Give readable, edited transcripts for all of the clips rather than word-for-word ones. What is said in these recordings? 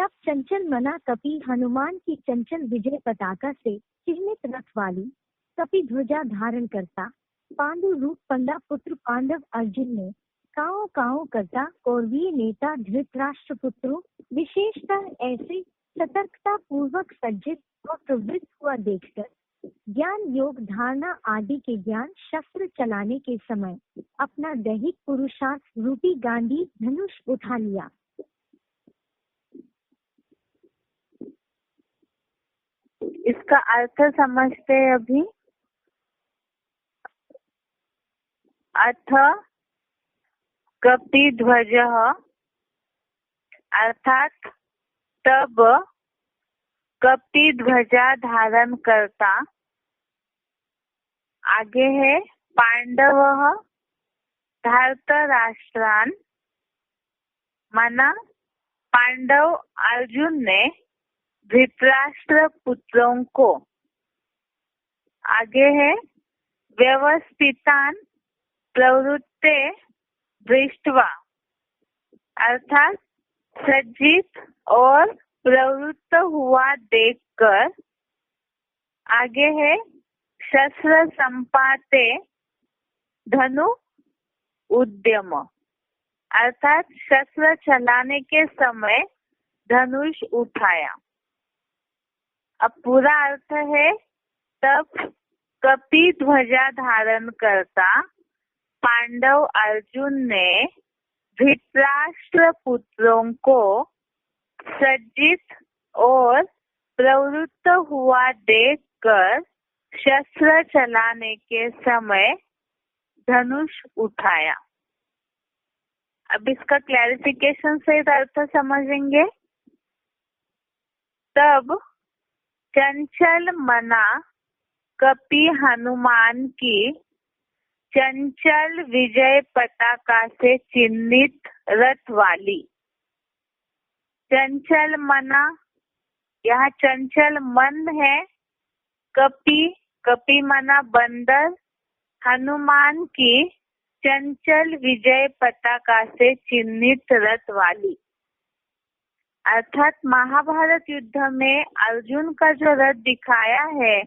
तब चंचल मना कपि हनुमान की चंचल विजय पताका से चिन्हित रथ वाली कपि ध्वजा धारण करता पांडु रूप पंडा पुत्र पांडव अर्जुन ने काओ काओ करता कौरवीय नेता धृतराष्ट्र पुत्रों विशेषतः ऐसे सतर्कता पूर्वक सज्जित और प्रवृत्त हुआ देखकर ज्ञान योग धारणा आदि के ज्ञान शस्त्र चलाने के समय अपना दैहिक पुरुषार्थ रूपी गांधी धनुष उठा लिया। इसका अर्थ समझते हैं अभी। अथ कपिध्वजः अर्थात तब कपिध्वजा धारण करता। आगे है पांडवः धृतराष्ट्रान् मना पांडव अर्जुन ने धृतराष्ट्र पुत्रों को। आगे है व्यवस्थितान प्रवृत्ते दृष्ट्वा अर्थात सज्जित और प्रवृत्त हुआ देखकर। आगे है शस्त्र संपाते धनु उद्यम अर्थात शस्त्र चलाने के समय धनुष उठाया। अब पूरा अर्थ है तब कपि ध्वजा धारण करता पांडव अर्जुन ने धृतराष्ट्र पुत्रों को सज्जित और प्रवृत्त हुआ देखकर शस्त्र चलाने के समय धनुष उठाया। अब इसका क्लैरिफिकेशन से अर्थ समझेंगे। तब चंचल मना कपि हनुमान की चंचल विजय पताका से चिन्हित रथ वाली। चंचल मना यहाँ चंचल मन है। कपि मना बंदर हनुमान की चंचल विजय पताका से चिन्हित रथ वाली अर्थात महाभारत युद्ध में अर्जुन का जो रथ दिखाया है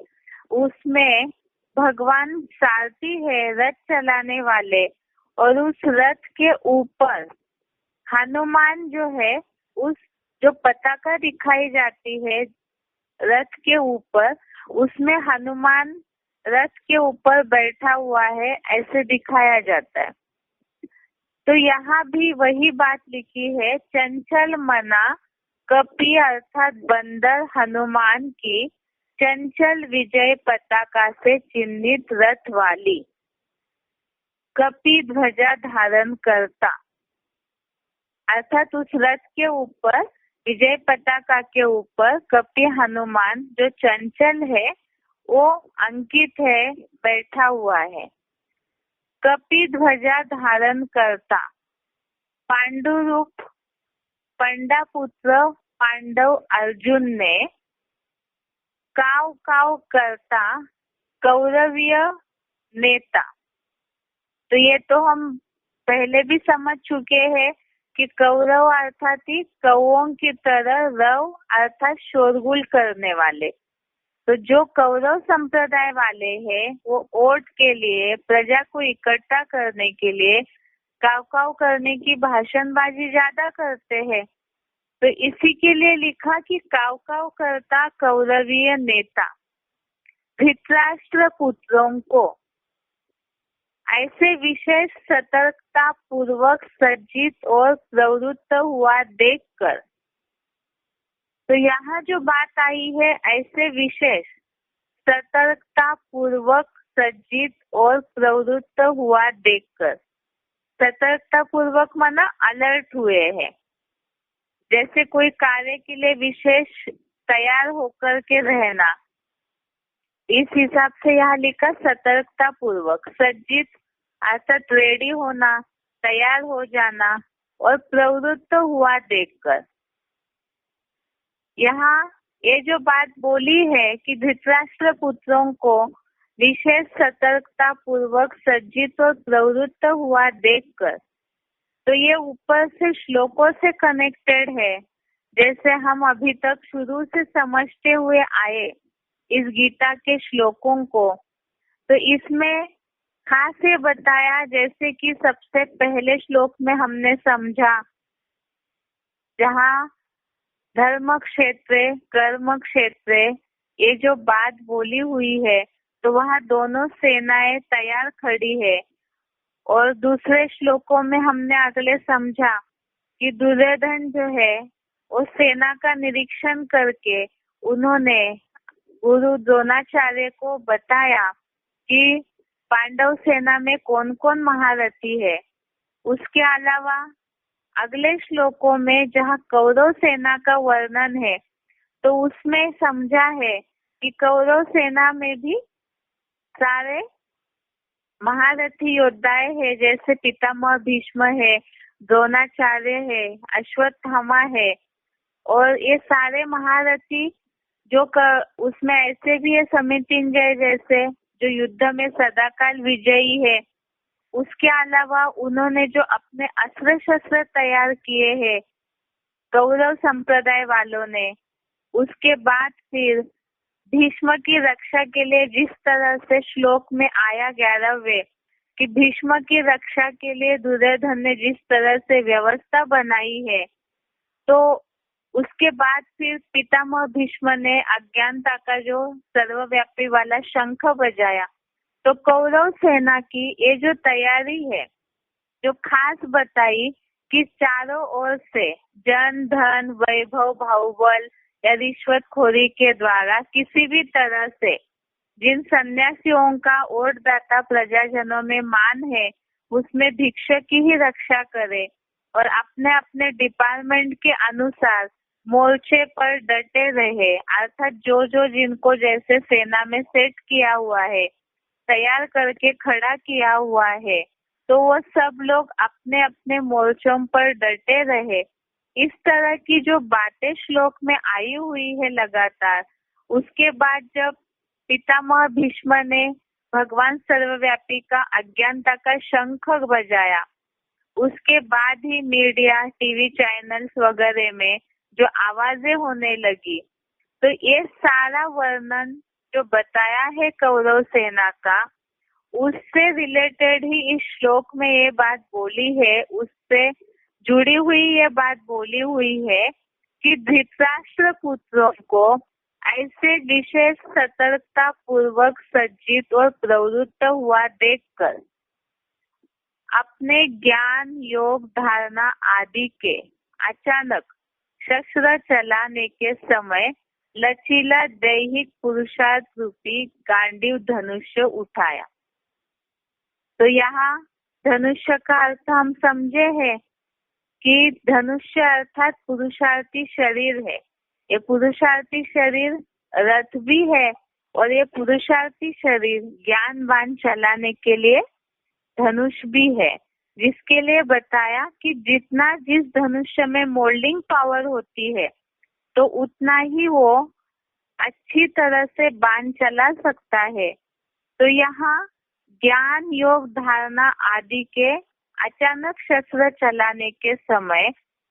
उसमें भगवान सारथी है रथ चलाने वाले और उस रथ के ऊपर हनुमान जो है उस जो पताका दिखाई जाती है रथ के ऊपर उसमें हनुमान रथ के ऊपर बैठा हुआ है ऐसे दिखाया जाता है। तो यहाँ भी वही बात लिखी है चंचल मना कपि अर्थात बंदर हनुमान की चंचल विजय पताका से चिन्हित रथ वाली कपि ध्वजा धारण करता अर्थात उस रथ के ऊपर विजय पताका के ऊपर कपि हनुमान जो चंचल है वो अंकित है बैठा हुआ है। कपि ध्वजा धारण करता पांडु रूप पंडा पुत्र पांडव अर्जुन ने काव काव करता कौरवीय नेता। तो ये तो हम पहले भी समझ चुके हैं कि कौरव अर्थात ही कौओं की तरह रव अर्थात शोरगुल करने वाले। तो जो कौरव संप्रदाय वाले हैं वो वोट के लिए प्रजा को इकट्ठा करने के लिए काव काव करने की भाषणबाजी ज्यादा करते हैं। तो इसी के लिए लिखा कि काव काव करता कौरवीय नेता धृतराष्ट्र पुत्रों को ऐसे विशेष सतर्कता पूर्वक सज्जित और प्रवृत्त हुआ देखकर। तो यहाँ जो बात आई है ऐसे विशेष सतर्कता पूर्वक सज्जित और प्रवृत्त हुआ देखकर। सतर्कता पूर्वक माना अलर्ट हुए हैं। जैसे कोई कार्य के लिए विशेष तैयार होकर के रहना, इस हिसाब से यहाँ लिखा सतर्कता पूर्वक सज्जित अर्थात रेडी होना, तैयार हो जाना और प्रवृत्त हुआ देखकर। यहाँ ये जो बात बोली है कि धृतराष्ट्र पुत्रों को विशेष सतर्कता पूर्वक सज्जित और प्रवृत्त हुआ देखकर, तो ये ऊपर से श्लोकों से कनेक्टेड है। जैसे हम अभी तक शुरू से समझते हुए आए इस गीता के श्लोकों को, तो इसमें खास ये बताया, जैसे कि सबसे पहले श्लोक में हमने समझा, जहाँ धर्म क्षेत्र कर्म क्षेत्र ये जो बात बोली हुई है, तो वहाँ दोनों सेनाएं तैयार खड़ी है। और दूसरे श्लोकों में हमने अगले समझा कि दुर्योधन जो है वो सेना का निरीक्षण करके उन्होंने गुरु द्रोणाचार्य को बताया कि पांडव सेना में कौन कौन महारथी है। उसके अलावा अगले श्लोकों में जहाँ कौरव सेना का वर्णन है, तो उसमें समझा है कि कौरव सेना में भी सारे महारथी योद्धाएं है, जैसे पितामह भीष्म है, द्रोणाचार्य है, अश्वत्थामा है। और ये सारे महारथी जो उसमें ऐसे भी है समितिंजय जैसे, जो युद्ध में सदाकाल विजयी है। उसके अलावा उन्होंने जो अपने अस्त्र शस्त्र तैयार किए हैं कौरव संप्रदाय वालों ने, उसके बाद फिर भीष्म की रक्षा के लिए जिस तरह से श्लोक में आया 11वें कि भीष्म की रक्षा के लिए दुर्योधन ने जिस तरह से व्यवस्था बनाई है, तो उसके बाद फिर पितामह भीष्म ने अज्ञानता का जो सर्वव्यापी वाला शंख बजाया। तो कौरव सेना की ये जो तैयारी है, जो खास बताई कि चारों ओर से जन धन वैभव बाहुबल या रिश्वतखोरी के द्वारा किसी भी तरह से जिन सन्यासियों का वोटदाता प्रजाजनों में मान है, उसमें भिक्षक की ही रक्षा करे और अपने अपने डिपार्टमेंट के अनुसार मोर्चे पर डटे रहे। अर्थात जो जो जिनको जैसे सेना में सेट किया हुआ है, तैयार करके खड़ा किया हुआ है, तो वो सब लोग अपने अपने मोर्चों पर डटे रहे। इस तरह की जो बातें श्लोक में आई हुई है लगातार, उसके बाद जब पितामह भीष्म ने भगवान सर्वव्यापी का अज्ञानता का शंख बजाया, उसके बाद ही मीडिया टीवी चैनल्स वगैरह में जो आवाजें होने लगी, तो ये सारा वर्णन जो बताया है कौरव सेना का, उससे रिलेटेड ही इस श्लोक में ये बात बोली है, उससे जुड़ी हुई ये बात बोली हुई है कि धृतराष्ट्र पुत्रों को ऐसे विशेष सतर्कता पूर्वक सज्जित और प्रवृत्त हुआ देखकर अपने ज्ञान योग धारणा आदि के अचानक शस्त्र चलाने के समय लचीला दैहिक पुरुषार्थ रूपी गांडीव धनुष्य उठाया। तो यहाँ धनुष्य का अर्थ हम समझे हैं कि धनुष्य अर्थात पुरुषार्थी शरीर है। ये पुरुषार्थी शरीर रथ भी है और ये पुरुषार्थी शरीर ज्ञानवान चलाने के लिए धनुष भी है, जिसके लिए बताया कि जितना जिस धनुष्य में मोल्डिंग पावर होती है, तो उतना ही वो अच्छी तरह से बाण चला सकता है। तो यहाँ ज्ञान योग धारणा आदि के अचानक शस्त्र चलाने के समय,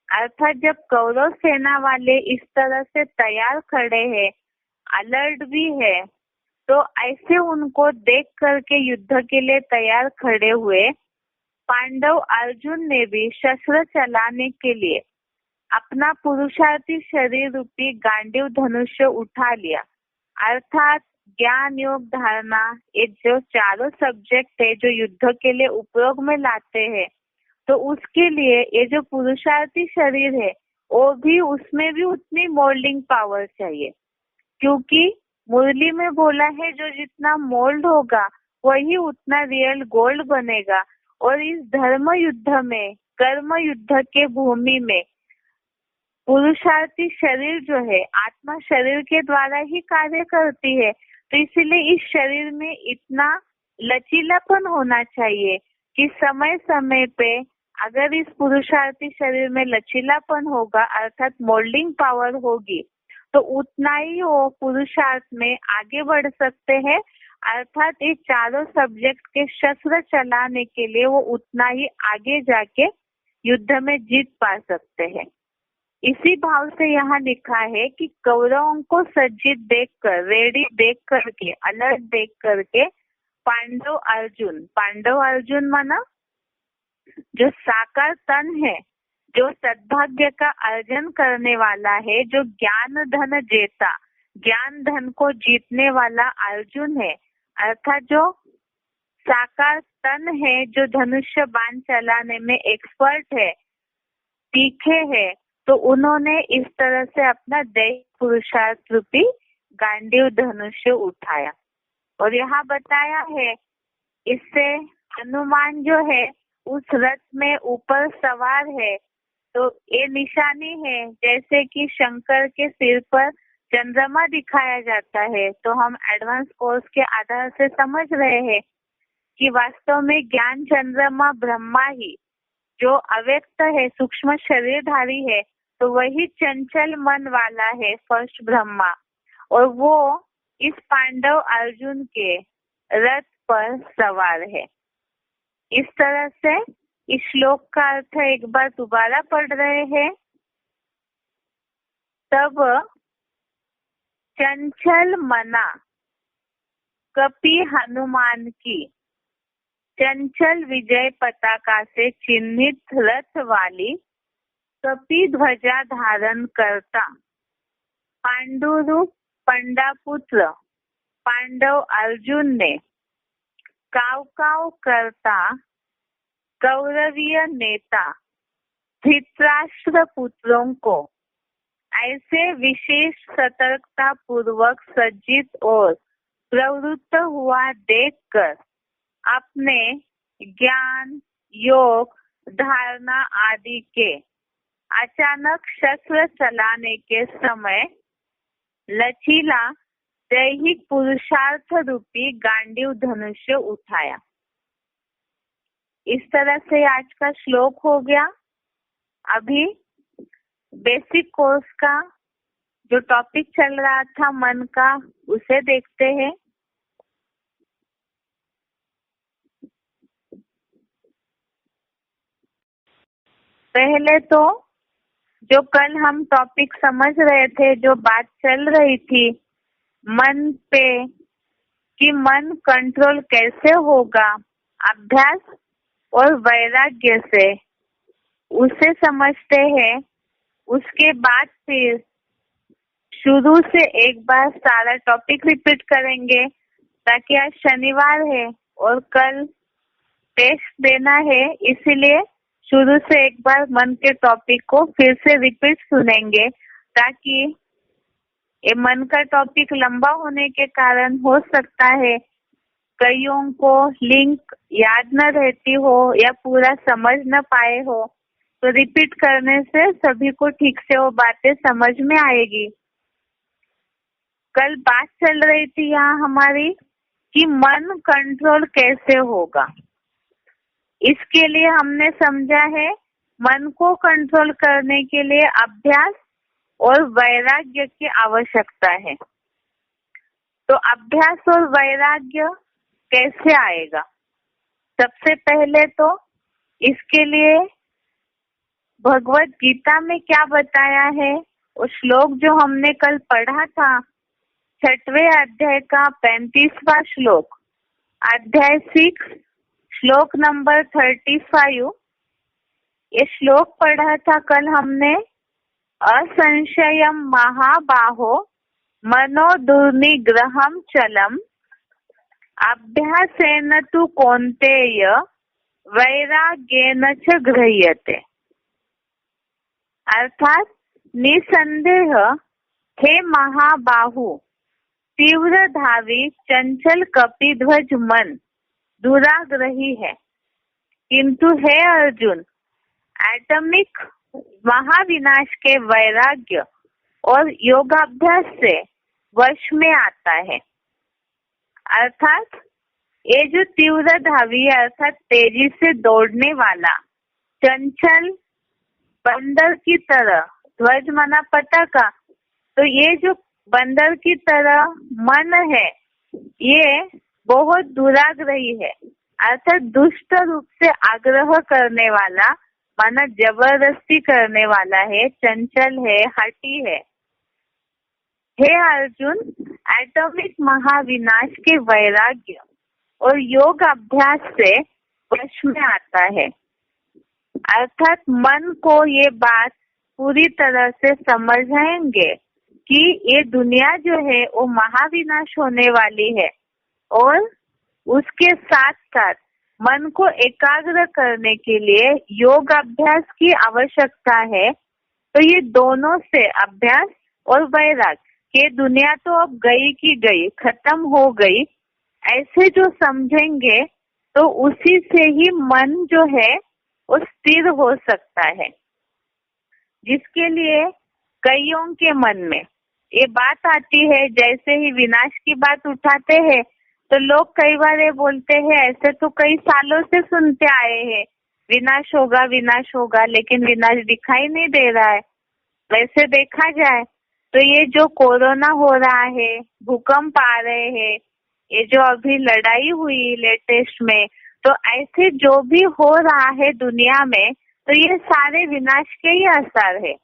अर्थात जब कौरव सेना वाले इस तरह से तैयार खड़े हैं, अलर्ट भी है, तो ऐसे उनको देख करके युद्ध के लिए तैयार खड़े हुए पांडव अर्जुन ने भी शस्त्र चलाने के लिए अपना पुरुषार्थी शरीर रूपी गांडीव धनुष्य उठा लिया। अर्थात ज्ञान योग धारणा ये जो चारों सब्जेक्ट है जो युद्ध के लिए उपयोग में लाते हैं, तो उसके लिए ये जो पुरुषार्थी शरीर है वो भी, उसमें भी उतनी मोल्डिंग पावर चाहिए, क्योंकि मुरली में बोला है जो जितना मोल्ड होगा वही उतना रियल गोल्ड बनेगा। और इस धर्म युद्ध में, कर्म युद्ध के भूमि में पुरुषार्थी शरीर जो है आत्मा शरीर के द्वारा ही कार्य करती है, तो इसीलिए इस शरीर में इतना लचीलापन होना चाहिए कि समय समय पे अगर इस पुरुषार्थी शरीर में लचीलापन होगा, अर्थात मोल्डिंग पावर होगी, तो उतना ही वो पुरुषार्थ में आगे बढ़ सकते हैं। अर्थात ये चारों सब्जेक्ट के शस्त्र चलाने के लिए वो उतना ही आगे जाके युद्ध में जीत पा सकते हैं। इसी भाव से यहाँ लिखा है कि कौरवों को सज्जित देखकर, रेडी देख करके, अलर्ट देख करके पांडव अर्जुन माना जो साकार तन है, जो सद्भाग्य का अर्जन करने वाला है, जो ज्ञान धन जेता, ज्ञान धन को जीतने वाला अर्जुन है, अर्थात जो साकार तन है, जो धनुष्य बाण चलाने में एक्सपर्ट है, तीखे है, तो उन्होंने इस तरह से अपना दैहिक पुरुषार्थ रूपी गांडीव धनुष्य उठाया। और यहाँ बताया है इससे हनुमान जो है उस रथ में ऊपर सवार है, तो ये निशानी है जैसे कि शंकर के सिर पर चंद्रमा दिखाया जाता है, तो हम एडवांस कोर्स के आधार से समझ रहे हैं कि वास्तव में ज्ञान चंद्रमा ब्रह्मा ही, जो अव्यक्त है, सूक्ष्म शरीरधारी है, तो वही चंचल मन वाला है फर्स्ट ब्रह्मा, और वो इस पांडव अर्जुन के रथ पर सवार है। इस तरह से इस श्लोक का अर्थ एक बार दोबारा पढ़ रहे हैं। तब चंचल मना कपि हनुमान की चंचल विजय पताका से चिन्हित रथ वाली कपि ध्वजा धारण करता पांडुरूप पंडापुत्र पांडव अर्जुन ने काव काव करता कौरवीय नेता धृतराष्ट्र पुत्रों को ऐसे विशेष सतर्कता पूर्वक सज्जित और प्रवृत्त हुआ देखकर अपने ज्ञान, योग, धारणा आदि के अचानक शस्त्र चलाने के समय लचीला दैहिक पुरुषार्थ रूपी गांडीव धनुष्य उठाया। इस तरह से आज का श्लोक हो गया। अभी बेसिक कोर्स का जो टॉपिक चल रहा था मन का, उसे देखते हैं। पहले तो जो कल हम टॉपिक समझ रहे थे, जो बात चल रही थी मन पे कि मन कंट्रोल कैसे होगा अभ्यास और वैराग्य से, उसे समझते हैं। उसके बाद फिर शुरू से एक बार सारा टॉपिक रिपीट करेंगे, ताकि आज शनिवार है और कल टेस्ट देना है, इसीलिए शुरू से एक बार मन के टॉपिक को फिर से रिपीट सुनेंगे, ताकि ये मन का टॉपिक लंबा होने के कारण हो सकता है कईयों को लिंक याद न रहती हो या पूरा समझ न पाए हो, तो रिपीट करने से सभी को ठीक से वो बातें समझ में आएगी। कल बात चल रही थी यहाँ हमारी कि मन कंट्रोल कैसे होगा। इसके लिए हमने समझा है मन को कंट्रोल करने के लिए अभ्यास और वैराग्य की आवश्यकता है। तो अभ्यास और वैराग्य कैसे आएगा? सबसे पहले तो इसके लिए भगवत गीता में क्या बताया है, वो श्लोक जो हमने कल पढ़ा था 6वें अध्याय का 35वां श्लोक, अध्याय 6 श्लोक नंबर 35, ये श्लोक पढ़ा था कल हमने। असंशयम महाबाहो मनो दुर्निग्रहम चलम अभ्यासेन तु कौन्तेय वैराग्येन च गृह्यते। अर्थात निसंदेह हे महाबाहु तीव्र धावी चंचल कपिध्वज मन दुराग्रही है, किंतु हे अर्जुन एटमिक महाविनाश के वैराग्य और योगाभ्यास से वश में आता है। अर्थात ये जो तीव्र धावी है, अर्थात तेजी से दौड़ने वाला चंचल बंदर की तरह, ध्वज माना पताका, तो ये जो बंदर की तरह मन है ये बहुत दुराग्रही है, अर्थात दुष्ट रूप से आग्रह करने वाला माना जबरदस्ती करने वाला है, चंचल है, हठी है। हे अर्जुन, एटॉमिक महाविनाश के वैराग्य और योग अभ्यास से वश में आता है। अर्थात मन को ये बात पूरी तरह से समझाएंगे कि ये दुनिया जो है वो महाविनाश होने वाली है और उसके साथ साथ मन को एकाग्र करने के लिए योग अभ्यास की आवश्यकता है। तो ये दोनों से अभ्यास और वैराग्य कि दुनिया तो अब गई की गई, खत्म हो गई, ऐसे जो समझेंगे तो उसी से ही मन जो है वो स्थिर हो सकता है। जिसके लिए कईयों के मन में ये बात आती है, जैसे ही विनाश की बात उठाते हैं तो लोग कई बार ये बोलते हैं, ऐसे तो कई सालों से सुनते आए हैं विनाश होगा, लेकिन विनाश दिखाई नहीं दे रहा है। वैसे देखा जाए तो ये जो कोरोना हो रहा है, भूकंप आ रहे हैं, ये जो अभी लड़ाई हुई लेटेस्ट में, तो ऐसे जो भी हो रहा है दुनिया में, तो ये सारे विनाश के ही असर है।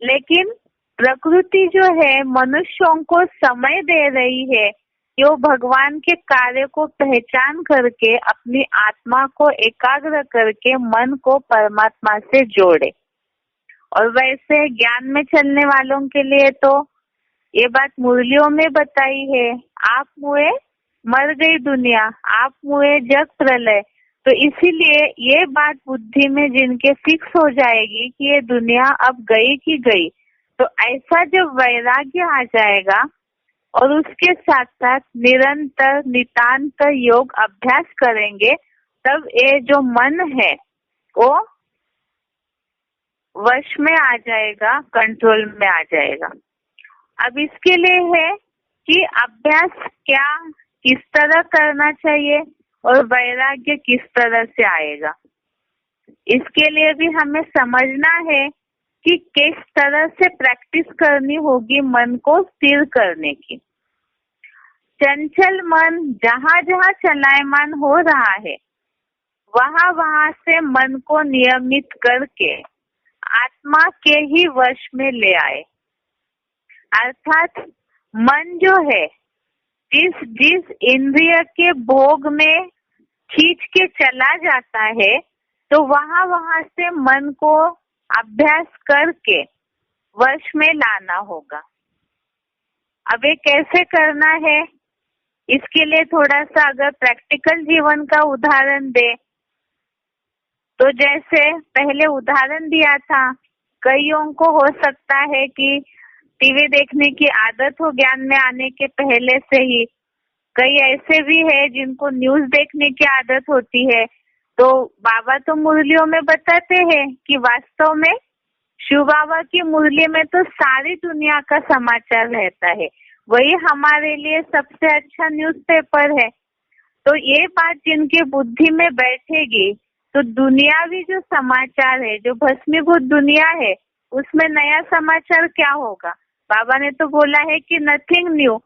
लेकिन प्रकृति जो है मनुष्यों को समय दे रही है कि वो भगवान के कार्य को पहचान करके अपनी आत्मा को एकाग्र करके मन को परमात्मा से जोड़े। और वैसे ज्ञान में चलने वालों के लिए तो ये बात मुरलियों में बताई है, आप मुए मर गई दुनिया, आप मुए जग प्रलय। तो इसीलिए ये बात बुद्धि में जिनके फिक्स हो जाएगी कि ये दुनिया अब गई की गई, तो ऐसा जब वैराग्य आ जाएगा और उसके साथ साथ निरंतर नितांत योग अभ्यास करेंगे, तब ये जो मन है वो वश में आ जाएगा, कंट्रोल में आ जाएगा। अब इसके लिए है कि अभ्यास क्या किस तरह करना चाहिए और वैराग्य किस तरह से आएगा। इसके लिए भी हमें समझना है कि किस तरह से प्रैक्टिस करनी होगी मन को स्थिर करने की। चंचल मन जहाँ जहाँ चलायमान हो रहा है वहाँ से मन को नियमित करके आत्मा के ही वश में ले आए। अर्थात मन जो है जिस इंद्रिय के भोग में खींच के चला जाता है, तो वहाँ से मन को अभ्यास करके वश में लाना होगा। अब ये कैसे करना है, इसके लिए थोड़ा सा अगर प्रैक्टिकल जीवन का उदाहरण दे, तो जैसे पहले उदाहरण दिया था, कईयों को हो सकता है कि टीवी देखने की आदत हो ज्ञान में आने के पहले से ही। कई ऐसे भी है जिनको न्यूज देखने की आदत होती है। तो बाबा तो मुरलियों में बताते हैं कि वास्तव में शिव बाबा की मुरली में तो सारी दुनिया का समाचार रहता है, वही हमारे लिए सबसे अच्छा न्यूज़पेपर है। तो ये बात जिनकी बुद्धि में बैठेगी तो दुनियावी जो समाचार है, जो भस्मीभूत दुनिया है, उसमें नया समाचार क्या होगा। बाबा ने तो बोला है कि नथिंग न्यू,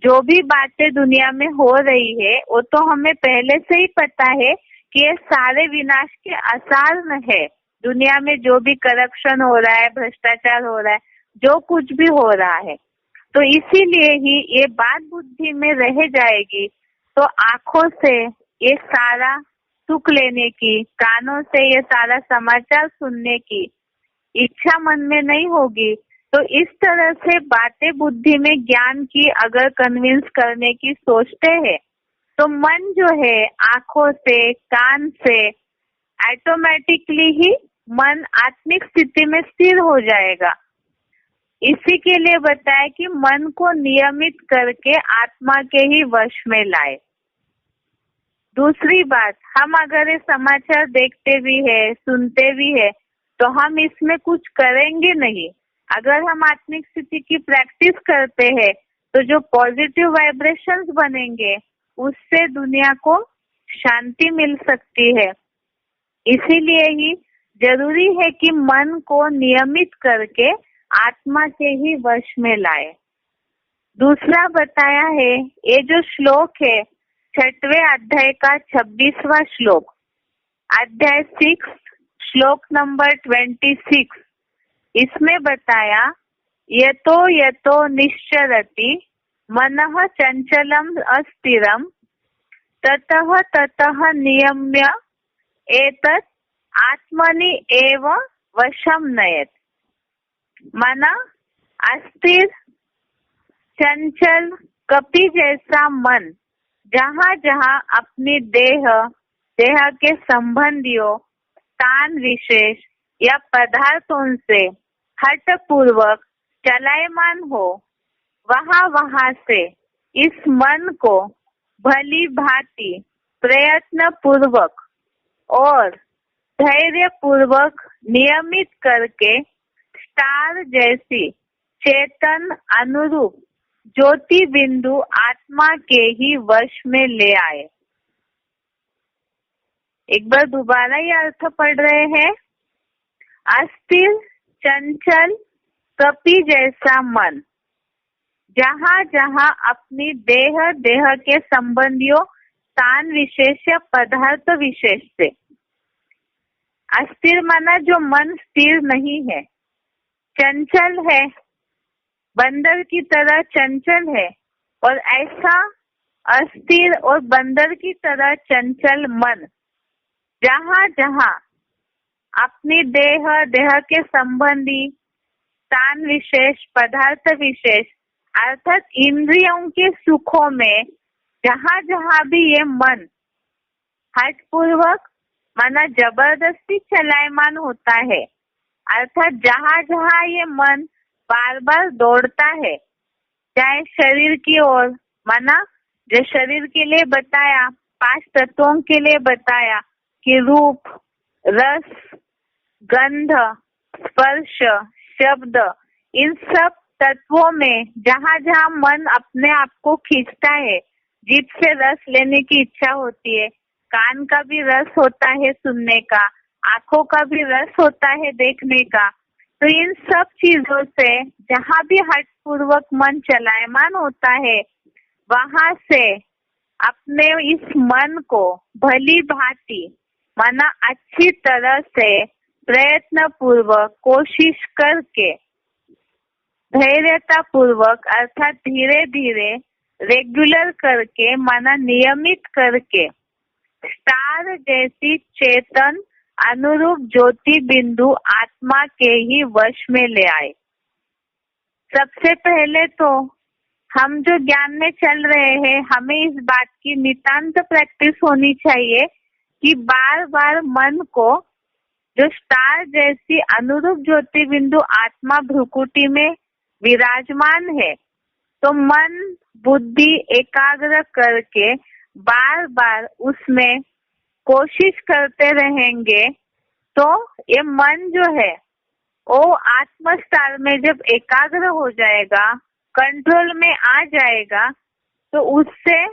जो भी बातें दुनिया में हो रही है वो तो हमें पहले से ही पता है कि ये सारे विनाश के आसार है। दुनिया में जो भी करप्शन हो रहा है, भ्रष्टाचार हो रहा है, जो कुछ भी हो रहा है, तो इसीलिए ही ये बात बुद्धि में रह जाएगी। तो आंखों से ये सारा सुख लेने की, कानों से ये सारा समाचार सुनने की इच्छा मन में नहीं होगी। तो इस तरह से बातें बुद्धि में ज्ञान की अगर कन्विंस करने की सोचते हैं, तो मन जो है आंखों से, कान से ऑटोमेटिकली ही मन आत्मिक स्थिति में स्थिर हो जाएगा। इसी के लिए बताया कि मन को नियमित करके आत्मा के ही वश में लाए। दूसरी बात, हम अगर ये समाचार देखते भी है, सुनते भी है, तो हम इसमें कुछ करेंगे नहीं। अगर हम आत्मिक स्थिति की प्रैक्टिस करते हैं तो जो पॉजिटिव वाइब्रेशंस बनेंगे उससे दुनिया को शांति मिल सकती है। इसीलिए ही जरूरी है कि मन को नियमित करके आत्मा के ही वश में लाए। दूसरा बताया है, ये जो श्लोक है 6वें अध्याय का 26वां श्लोक, अध्याय 6 श्लोक नंबर 26, इसमें बताया यतो यतो निश्चरति मनः चंचलम अस्थिरम ततः ततः नियम्य एतत् आत्मनि एव वशम नयेत। माना अस्थिर चंचल कपि जैसा मन जहाँ जहाँ अपनी देह के संबंधियों स्थान विशेष या पदार्थों से हट पूर्वक चलायमान हो, वहाँ वहाँ से इस मन को भली भांति प्रयत्न पूर्वक और धैर्य पूर्वक नियमित करके स्टार जैसी चेतन अनुरूप ज्योति बिंदु आत्मा के ही वश में ले आए। एक बार दोबारा ये अर्थ पढ़ रहे हैं। अस्थिर चंचल कपि जैसा मन जहाँ जहाँ अपनी देह के संबंधियों स्थान विशेष या पदार्थ विशेष से। अस्थिर माना जो मन स्थिर नहीं है, चंचल है, बंदर की तरह चंचल है, और ऐसा अस्थिर और बंदर की तरह चंचल मन जहाँ जहाँ अपनी देह के संबंधी स्थान विशेष पदार्थ विशेष अर्थात इंद्रियों के सुखों में जहाँ जहाँ भी ये मन हठ पूर्वक माना जबरदस्ती चलायमान होता है, अर्थात जहाँ जहाँ ये मन बार बार दौड़ता है, चाहे शरीर की ओर, माना जो शरीर के लिए बताया, 5 तत्वों के लिए बताया कि रूप, रस, गंध, स्पर्श, शब्द, इन सब तत्वों में जहाँ जहाँ मन अपने आप को खींचता है, जीभ से रस लेने की इच्छा होती है, कान का भी रस होता है सुनने का, आंखों का भी रस होता है देखने का, तो इन सब चीजों से जहाँ भी हठ पूर्वक मन चलायमान होता है, वहां से अपने इस मन को भली भांति माना अच्छी तरह से प्रयत्न पूर्वक कोशिश करके धैर्यता पूर्वक अर्थात धीरे धीरे रेगुलर करके माना नियमित करके स्टार जैसी चेतन अनुरूप ज्योति बिंदु आत्मा के ही वश में ले आए। सबसे पहले तो हम जो ज्ञान में चल रहे हैं, हमें इस बात की नितांत प्रैक्टिस होनी चाहिए कि बार बार मन को जो स्टार जैसी अनुरूप ज्योति बिंदु आत्मा भ्रुकुटी में विराजमान है, तो मन बुद्धि एकाग्र करके बार बार उसमें कोशिश करते रहेंगे, तो ये मन जो है वो आत्म स्टार में जब एकाग्र हो जाएगा, कंट्रोल में आ जाएगा, तो उससे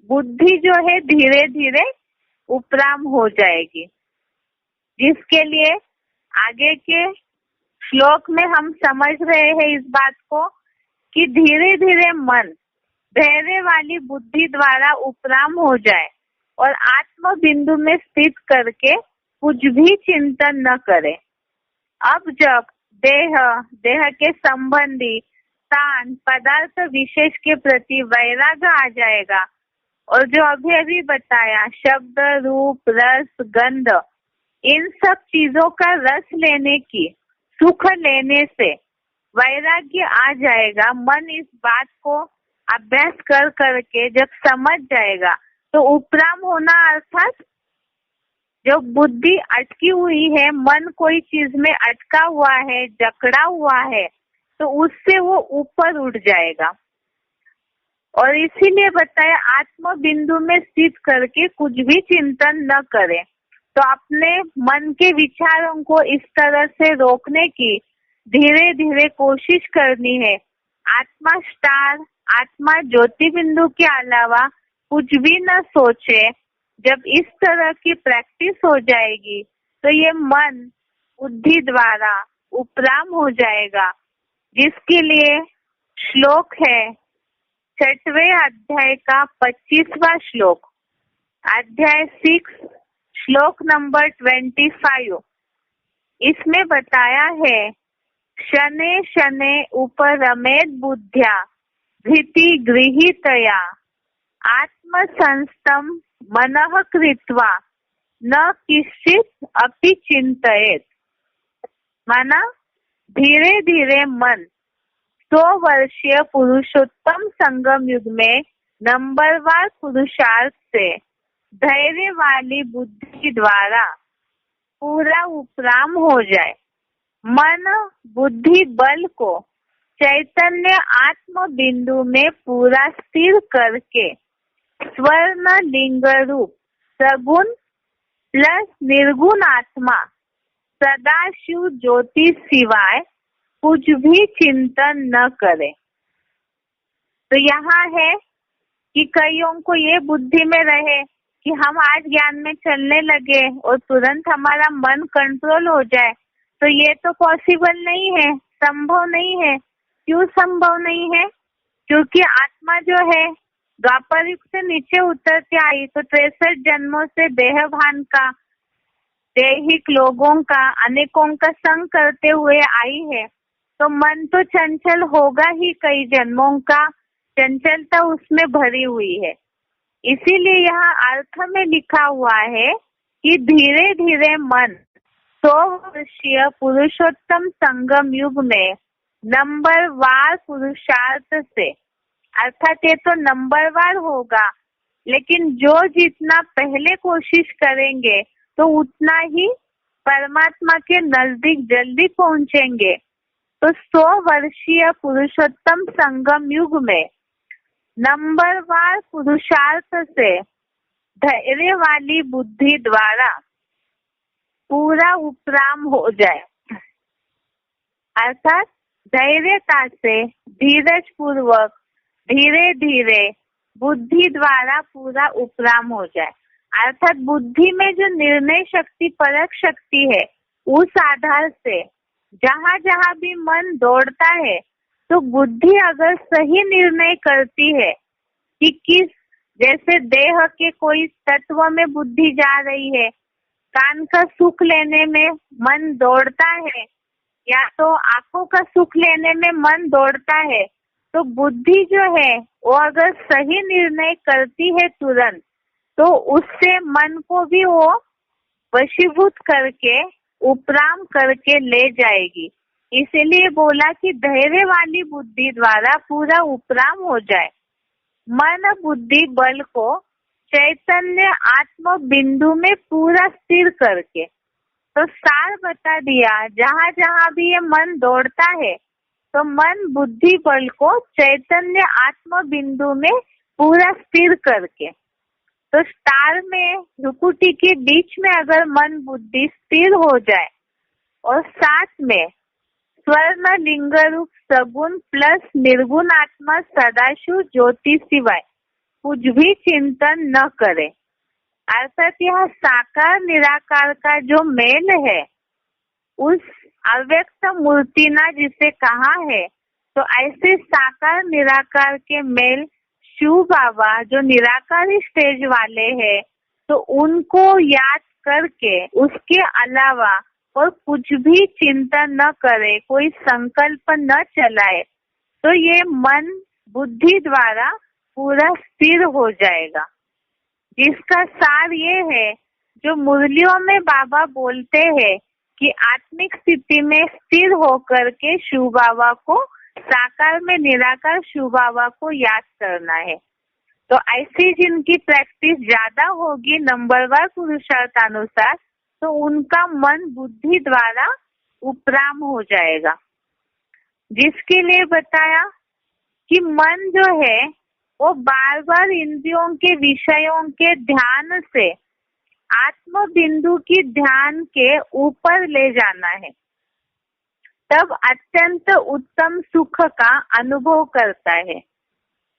बुद्धि जो है धीरे धीरे उपराम हो जाएगी, जिसके लिए आगे के श्लोक में हम समझ रहे हैं इस बात को कि धीरे धीरे मन धैर्य वाली बुद्धि द्वारा उपराम हो जाए और आत्म बिंदु में स्थित करके कुछ भी चिंतन न करे। अब जब देह के संबंधी स्थान पदार्थ विशेष के प्रति वैराग्य आ जाएगा, और जो अभी अभी बताया शब्द, रूप, रस, गंध, इन सब चीजों का रस लेने की, सुख लेने से वैराग्य आ जाएगा। मन इस बात को अभ्यास कर करके जब समझ जाएगा, तो उपराम होना अर्थात जो बुद्धि अटकी हुई है, मन कोई चीज में अटका हुआ है, जकड़ा हुआ है, तो उससे वो ऊपर उठ जाएगा। और इसीलिए बताया आत्म बिंदु में स्थित करके कुछ भी चिंतन न करें। तो अपने मन के विचारों को इस तरह से रोकने की धीरे धीरे कोशिश करनी है। आत्मा स्टार, आत्मा ज्योति बिंदु के अलावा कुछ भी न सोचे। जब इस तरह की प्रैक्टिस हो जाएगी, तो ये मन बुद्धि द्वारा उपराम हो जाएगा, जिसके लिए श्लोक है 6वें अध्याय का 25वां श्लोक, अध्याय 6 श्लोक नंबर 25। इसमें बताया है, शने शने उपरमेद बुद्ध्या धृति गृहीतया आत्म संस्तम मनः कृत्वा न किश्चित अपि चिंतयेत। माना धीरे धीरे मन 100 वर्षीय पुरुषोत्तम संगम युग में नंबरवार पुरुषार्थ से धैर्य वाली बुद्धि द्वारा पूरा उपराम हो जाए। मन बुद्धि बल को चैतन्य आत्म बिंदु में पूरा स्थिर करके स्वर्ण लिंग रूप सगुण प्लस निर्गुण आत्मा सदाशिव ज्योति सिवाय कुछ भी चिंतन न करे। तो यहाँ है कि कईयों को ये बुद्धि में रहे कि हम आज ज्ञान में चलने लगे और तुरंत हमारा मन कंट्रोल हो जाए, तो ये तो पॉसिबल नहीं है, संभव नहीं है। क्यों संभव नहीं है? क्योंकि आत्मा जो है द्वापर युग से नीचे उतरती आई, तो 63 जन्मों से देह भान का, दैहिक लोगों का, अनेकों का संग करते हुए आई है। तो मन तो चंचल होगा ही, कई जन्मों का चंचलता उसमें भरी हुई है। इसीलिए यहाँ अर्थ में लिखा हुआ है कि धीरे धीरे मन 100 वर्षीय पुरुषोत्तम संगम युग में नंबरवार पुरुषार्थ से, अर्थात ये तो नंबरवार होगा, लेकिन जो जितना पहले कोशिश करेंगे तो उतना ही परमात्मा के नजदीक जल्दी पहुंचेंगे। तो 100 वर्षीय पुरुषोत्तम संगम युग में नंबरवार पुरुषार्थ से धैर्य वाली बुद्धि द्वारा पूरा उपराम हो जाए, अर्थात धैर्यता से धीरज पूर्वक धीरे धीरे बुद्धि द्वारा पूरा उपराम हो जाए। अर्थात बुद्धि में जो निर्णय शक्ति, परख शक्ति है, उस आधार से जहाँ जहाँ भी मन दौड़ता है, तो बुद्धि अगर सही निर्णय करती है कि किस, जैसे देह के कोई तत्व में बुद्धि जा रही है, कान का सुख लेने में मन दौड़ता है या तो आंखों का सुख लेने में मन दौड़ता है, तो बुद्धि जो है वो अगर सही निर्णय करती है तुरंत, तो उससे मन को भी वो वशीभूत करके उपराम करके ले जाएगी। इसीलिए बोला कि धैर्य वाली बुद्धि द्वारा पूरा उपराम हो जाए। मन बुद्धि बल को चैतन्य आत्म बिंदु में पूरा स्थिर करके, तो सार बता दिया, जहाँ जहाँ भी ये मन दौड़ता है तो मन बुद्धि बल को चैतन्य आत्म बिंदु में पूरा स्थिर करके, तो स्टार में रुकुटी के बीच में अगर मन बुद्धि स्थिर हो जाए और साथ में स्वर्ण लिंग रूप सगुण प्लस निर्गुण आत्मा सदाशिव ज्योति सिवाय कुछ भी चिंतन न करे, अर्थात यह साकार निराकार का जो मेल है, उस अव्यक्त मूर्तिना जिसे कहा है, तो ऐसे साकार निराकार के मेल शिव बाबा जो निराकारी स्टेज वाले हैं, तो उनको याद करके उसके अलावा और कुछ भी चिंतन न करे, कोई संकल्प न चलाए, तो ये मन बुद्धि द्वारा पूरा स्थिर हो जाएगा। जिसका सार ये है, जो मुरलियों में बाबा बोलते हैं कि आत्मिक स्थिति में स्थिर होकर के शिव बाबा को, साकार में निराकार शिव बाबा को याद करना है। तो ऐसी जिनकी प्रैक्टिस ज्यादा होगी नंबरवार पुरुषार्थ अनुसार, तो उनका मन बुद्धि द्वारा उपराम हो जाएगा। जिसके लिए बताया कि मन जो है वो बार बार इंद्रियों के विषयों के ध्यान से आत्म बिंदु की ध्यान के ऊपर ले जाना है, तब अत्यंत उत्तम सुख का अनुभव करता है।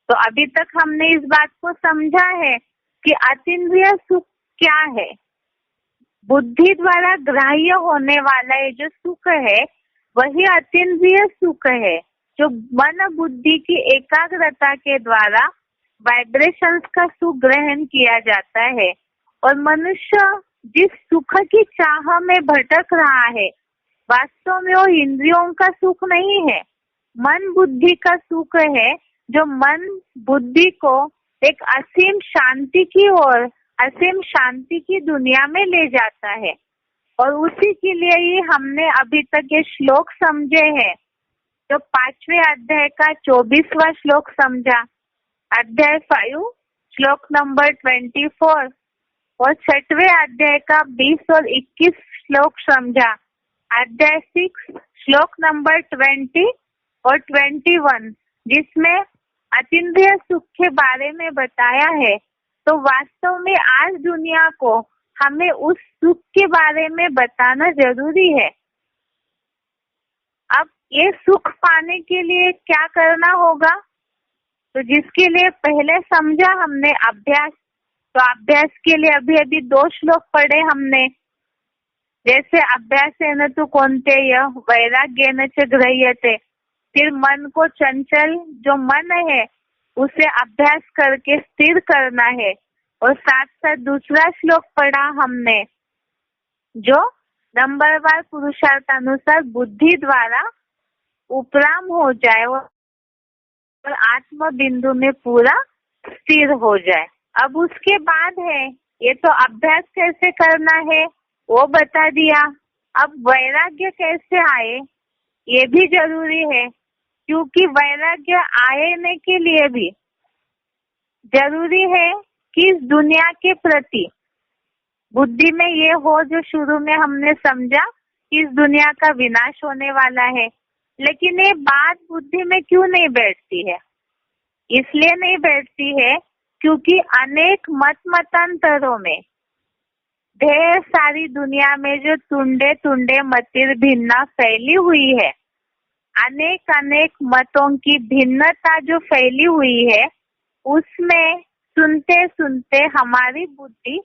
तो अभी तक हमने इस बात को समझा है कि अतीन्द्रिय सुख क्या है। बुद्धि द्वारा ग्राह्य होने वाला ये जो सुख है, वही अतीन्द्रिय सुख है, जो मन बुद्धि की एकाग्रता के द्वारा वाइब्रेशंस का सुख ग्रहण किया जाता है। और मनुष्य जिस सुख की चाह में भटक रहा है, वास्तव में वो इंद्रियों का सुख नहीं है, मन बुद्धि का सुख है, जो मन बुद्धि को एक असीम शांति की ओर, असीम शांति की दुनिया में ले जाता है। और उसी के लिए ही हमने अभी तक ये श्लोक समझे हैं। जो 5वें अध्याय का 24वां श्लोक समझा, अध्याय 5 श्लोक नंबर 24, और 6वें अध्याय का 20 और 21 श्लोक समझा, अध्याय 6 श्लोक नंबर 20 और 21, जिसमें अतीन्द्रिय सुख के बारे में बताया है। तो वास्तव में आज दुनिया को हमें उस सुख के बारे में बताना जरूरी है। अब ये सुख पाने के लिए क्या करना होगा? तो जिसके लिए पहले समझा हमने अभ्यास। तो अभ्यास के लिए अभी अभी 2 श्लोक पढ़े हमने, जैसे अभ्यासेन तु कौन्तेय वैराग्येन च गृह्यते। फिर मन को चंचल जो मन है उसे अभ्यास करके स्थिर करना है। और साथ साथ दूसरा श्लोक पढ़ा हमने, जो नंबरवार पुरुषार्थानुसार बुद्धि द्वारा उपराम हो जाए और आत्म बिंदु में पूरा स्थिर हो जाए। अब उसके बाद है, ये तो अभ्यास कैसे करना है वो बता दिया। अब वैराग्य कैसे आए ये भी जरूरी है, क्योंकि वैराग्य आने के लिए भी जरूरी है कि इस दुनिया के प्रति बुद्धि में ये हो, जो शुरू में हमने समझा कि इस दुनिया का विनाश होने वाला है। लेकिन ये बात बुद्धि में क्यों नहीं बैठती है? इसलिए नहीं बैठती है क्योंकि अनेक मतांतरों में, ढेर सारी दुनिया में जो तुंडे तुंडे मतिर भिन्ना फैली हुई है, अनेक मतों की भिन्नता जो फैली हुई है, उसमें सुनते सुनते हमारी बुद्धि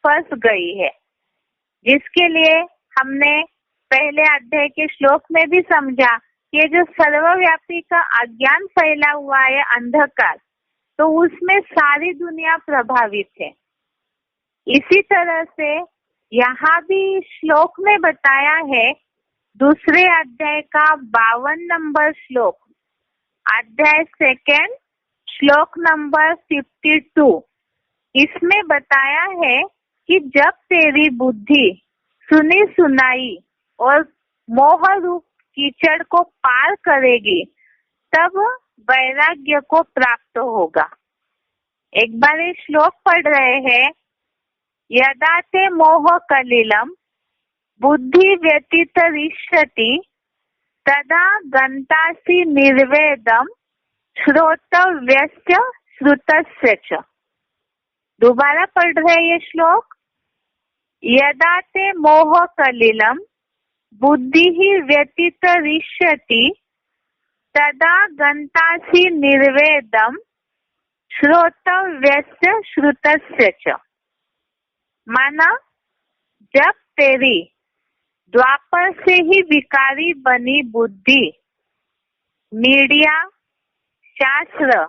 फंस गई है। जिसके लिए हमने पहले अध्याय के श्लोक में भी समझा, ये जो सर्वव्यापी का अज्ञान फैला हुआ है, अंधकार, तो उसमें सारी दुनिया प्रभावित है। इसी तरह से यहाँ भी श्लोक में बताया है, दूसरे अध्याय का 52 नंबर श्लोक, अध्याय 2 श्लोक नंबर 52, इसमें बताया है कि जब तेरी बुद्धि सुनी सुनाई और मोह रूप कीचड़ को पार करेगी, तब वैराग्य को प्राप्त होगा। एक बार ये श्लोक पढ़ रहे हैं, यदा ते मोह कलिलम बुद्धि व्यतितरिष्यति तदा गंतासि निर्वेदम श्रोतव्यस्य श्रुतस्य च। दोबारा पढ़ रहे ये श्लोक, यदा ते मोह कलिलम बुद्धि व्यतितरिष्यति तदा गंतासि निर्वेदम श्रोतव्यस्य श्रुतस्य च। माना, जब तेरी द्वापर से ही विकारी बनी बुद्धि मीडिया, शास्त्र,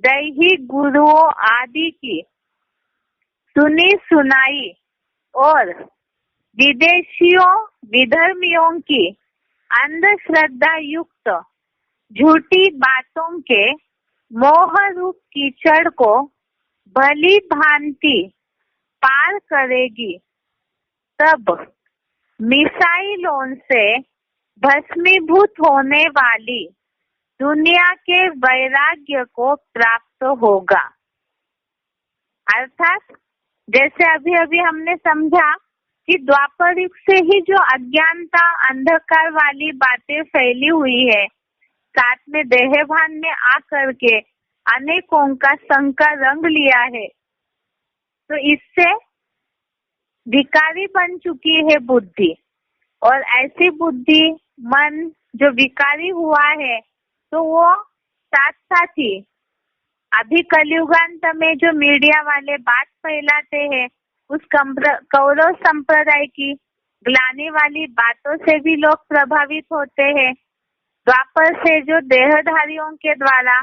दैहिक गुरुओं आदि की सुनी सुनाई और विदेशियों विधर्मियों की अंधश्रद्धा युक्त झूठी बातों के मोह रूप कीचड़ को भली भांति पार करेगी, तब मिसाइलों से भस्मीभूत होने वाली दुनिया के वैराग्य को प्राप्त होगा। अर्थात जैसे अभी अभी हमने समझा कि द्वापर युग से ही जो अज्ञानता, अंधकार वाली बातें फैली हुई है, साथ में देहभान में आकर के अनेकों का संग का रंग लिया है, तो इससे विकारी बन चुकी है बुद्धि। और ऐसी बुद्धि, मन जो विकारी हुआ है, तो वो साथ साथ ही अभी कलियुगांत में जो मीडिया वाले बात फैलाते हैं, उस कौरव संप्रदाय की ग्लानि वाली बातों से भी लोग प्रभावित होते हैं। द्वापर से जो देहधारियों के द्वारा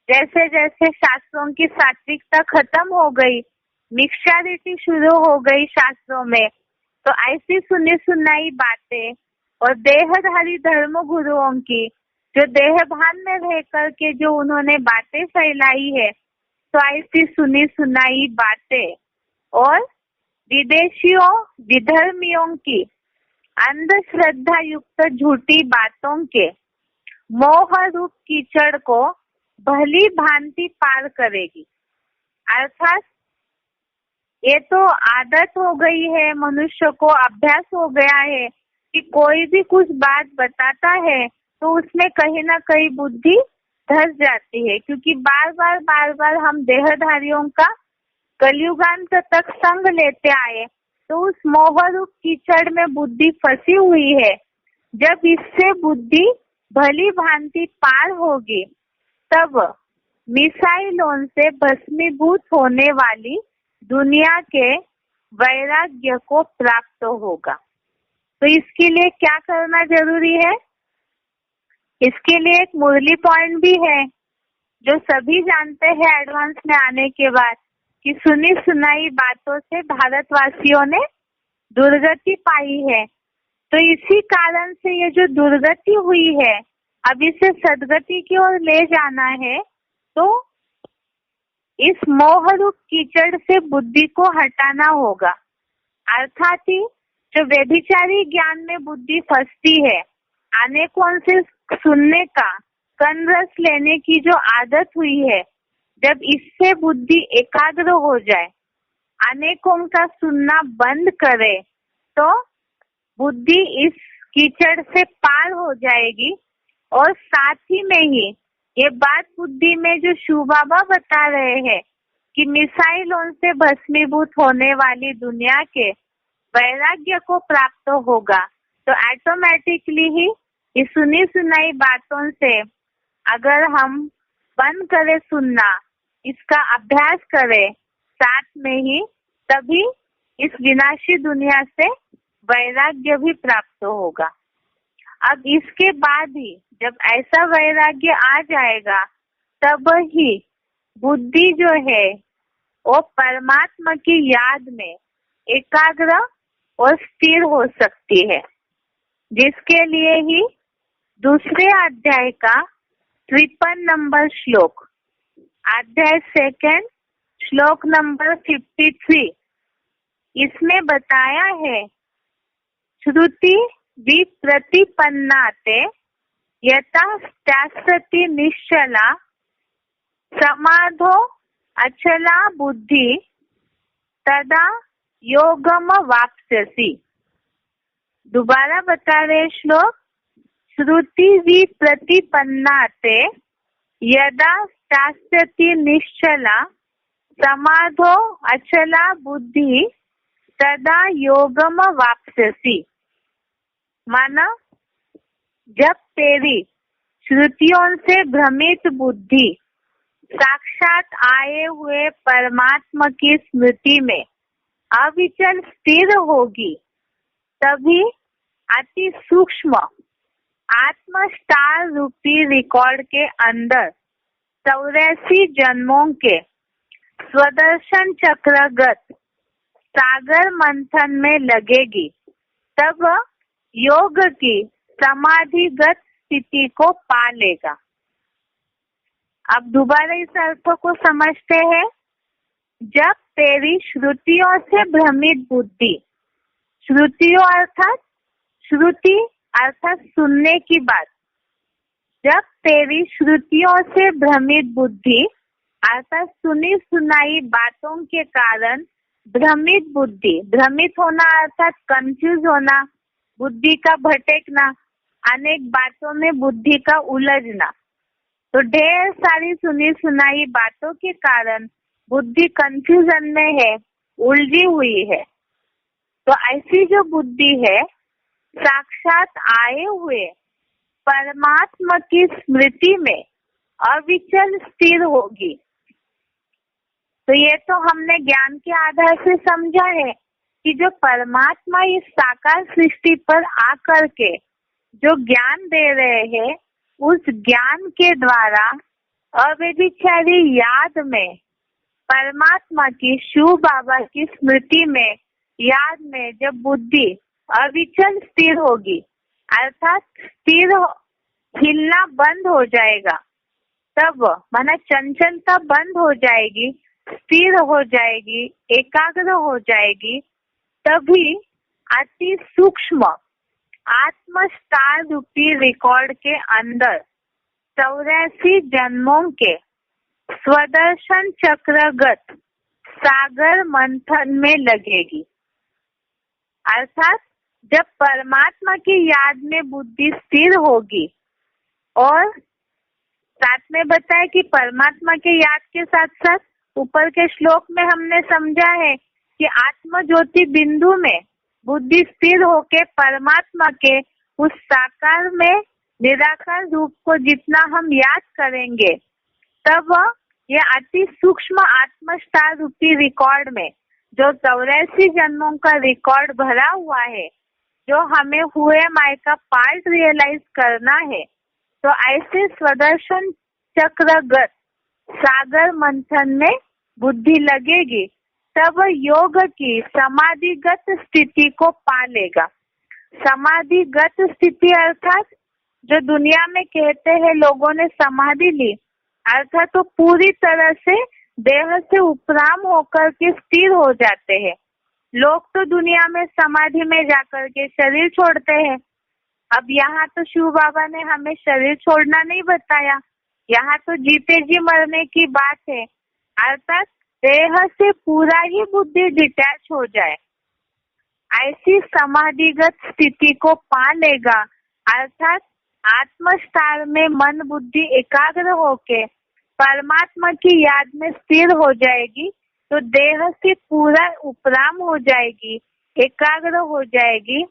जैसे जैसे शास्त्रों की सात्विकता खत्म हो गई, मिक्ष्चारिटी शुरू हो गई शास्त्रों में, तो ऐसी सुनी सुनाई बातें और देहधारी धर्म गुरुओं की जो देह भान में रह करके जो उन्होंने बातें फैलाई है, तो ऐसी सुनी सुनाई बातें और विदेशियों विधर्मियों की अंधश्रद्धा युक्त झूठी बातों के मोह रूप कीचड़ को भली भांति पार करेगी। अर्थात ये तो आदत हो गई है, मनुष्य को अभ्यास हो गया है कि कोई भी कुछ बात बताता है तो उसमें कहीं ना कहीं बुद्धि धस जाती है, क्योंकि बार बार हम देहधारियों का कलयुगांत तक संग लेते आए, तो उस मोह रूप कीचड़ में बुद्धि फंसी हुई है। जब इससे बुद्धि भली भांति पार होगी, तब मिसाइलों से भस्मीभूत होने वाली दुनिया के वैराग्य को प्राप्त होगा। तो इसके लिए क्या करना जरूरी है? इसके लिए एक मुरली पॉइंट भी है जो सभी जानते हैं एडवांस में आने के बाद, कि सुनी सुनाई बातों से भारतवासियों ने दुर्गति पाई है। तो इसी कारण से ये जो दुर्गति हुई है, अब इसे सदगति की ओर ले जाना है, तो इस मोह रूप कीचड़ से बुद्धि को हटाना होगा। अर्थात ही जो व्यभिचारी ज्ञान में बुद्धि फंसती है, अनेकों से सुनने का, कन रस लेने की जो आदत हुई है, जब इससे बुद्धि एकाग्र हो जाए, अनेकों का सुनना बंद करे, तो बुद्धि इस कीचड़ से पार हो जाएगी। और साथ ही में ही ये बात बुद्धि में जो शिव बाबा बता रहे हैं कि मिसाइलों से भस्मीभूत होने वाली दुनिया के वैराग्य को प्राप्त होगा, तो ऑटोमेटिकली ही इस सुनी सुनाई बातों से अगर हम बंद करें सुनना, इसका अभ्यास करें साथ में ही, तभी इस विनाशी दुनिया से वैराग्य भी प्राप्त होगा। अब इसके बाद ही जब ऐसा वैराग्य आ जाएगा, तब ही बुद्धि जो है वो परमात्मा की याद में एकाग्र और स्थिर हो सकती है, जिसके लिए ही दूसरे अध्याय का 53 नंबर श्लोक, अध्याय 2 श्लोक नंबर 53, इसमें बताया है, श्रुति विप्रतिपन्नाते यथा स्यात्सति निश्चला समाधो अचला बुद्धि तदा योगम वाप्स्यसि। दोबारा बता रहे श्लोक, श्रुति विप्रतिपन्नाते यदा स्यात्सति निश्चला समाधो अचला बुद्धि तदा योगम वाप्स्यसि। माना, जब तेरी श्रुतियों से भ्रमित बुद्धि साक्षात आए हुए परमात्मा की स्मृति में अविचल स्थिर होगी, तभी अति सूक्ष्म आत्म स्टार रूपी रिकॉर्ड के अंदर 84 जन्मों के स्वदर्शन चक्रगत सागर मंथन में लगेगी, तब योग की समाधिगत स्थिति को पा लेगा। अब दोबारा इस अर्थ को समझते हैं। जब तेरी श्रुतियों से भ्रमित बुद्धि, श्रुतियों अर्थात श्रुति अर्थात सुनने की बात, जब तेरी श्रुतियों से भ्रमित बुद्धि अर्थात सुनी सुनाई बातों के कारण भ्रमित बुद्धि, भ्रमित होना अर्थात कंफ्यूज होना, बुद्धि का भटकना, अनेक बातों में बुद्धि का उलझना, तो ढेर सारी सुनी सुनाई बातों के कारण बुद्धि कंफ्यूजन में है, उलझी हुई है। तो ऐसी जो बुद्धि है, साक्षात आए हुए परमात्मा की स्मृति में अविचल स्थिर होगी। तो ये तो हमने ज्ञान के आधार से समझा है कि जो परमात्मा इस साकार सृष्टि पर आकर के जो ज्ञान दे रहे हैं, उस ज्ञान के द्वारा अव्यभिचारी याद में परमात्मा की, शिव बाबा की स्मृति में, याद में जब बुद्धि अविचल स्थिर होगी, अर्थात स्थिर हिलना बंद हो जाएगा। तब माना चंचलता बंद हो जाएगी, स्थिर हो जाएगी, एकाग्र हो जाएगी। तभी अति सूक्ष्म आत्मस्टार रूपी रिकॉर्ड के अंदर 84 जन्मों के स्वदर्शन चक्रगत सागर मंथन में लगेगी। अर्थात जब परमात्मा की याद में बुद्धि स्थिर होगी, और साथ में बताया कि परमात्मा के याद के साथ साथ ऊपर के श्लोक में हमने समझा है कि आत्म ज्योति बिंदु में बुद्धि स्थिर होके परमात्मा के उस साकार में निराकार रूप को जितना हम याद करेंगे, तब ये अति सूक्ष्म आत्मस्टार रूपी रिकॉर्ड में जो 84 जन्मों का रिकॉर्ड भरा हुआ है, जो हमें हुए माय का पार्ट रियलाइज करना है, तो ऐसे स्वदर्शन चक्रगत सागर मंथन में बुद्धि लगेगी। तब योग की समाधिगत स्थिति को पा लेगा। समाधिगत स्थिति अर्थात जो दुनिया में कहते हैं लोगों ने समाधि ली, अर्थात तो पूरी तरह से देह से उपराम होकर के स्थिर हो जाते हैं। लोग तो दुनिया में समाधि में जाकर के शरीर छोड़ते हैं। अब यहाँ तो शिव बाबा ने हमें शरीर छोड़ना नहीं बताया, यहाँ तो जीते जी मरने की बात है। अर्थात देह से पूरा ही बुद्धि डिटैच हो जाए, ऐसी समाधिगत स्थिति को पा लेगा। अर्थात आत्मस्टार में मन बुद्धि एकाग्र होके परमात्मा की याद में स्थिर हो जाएगी, तो देह से पूरा उपराम हो जाएगी, एकाग्र हो जाएगी।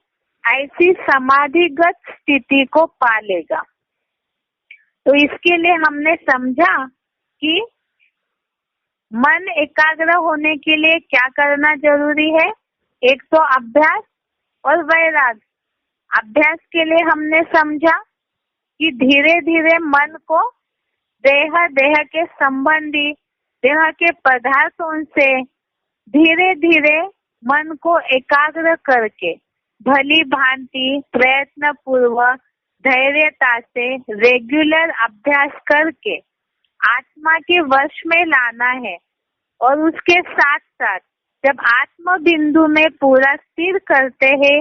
ऐसी समाधिगत स्थिति को पा लेगा। तो इसके लिए हमने समझा कि मन एकाग्र होने के लिए क्या करना जरूरी है। एक तो अभ्यास और वैराग। अभ्यास के लिए हमने समझा कि धीरे धीरे मन को देह के संबंधी देह के पदार्थों से धीरे धीरे मन को एकाग्र करके भली भांति प्रयत्न पूर्वक धैर्यता से रेगुलर अभ्यास करके आत्मा के वश में लाना है। और उसके साथ साथ जब आत्म बिंदु में पूरा स्थिर करते हैं,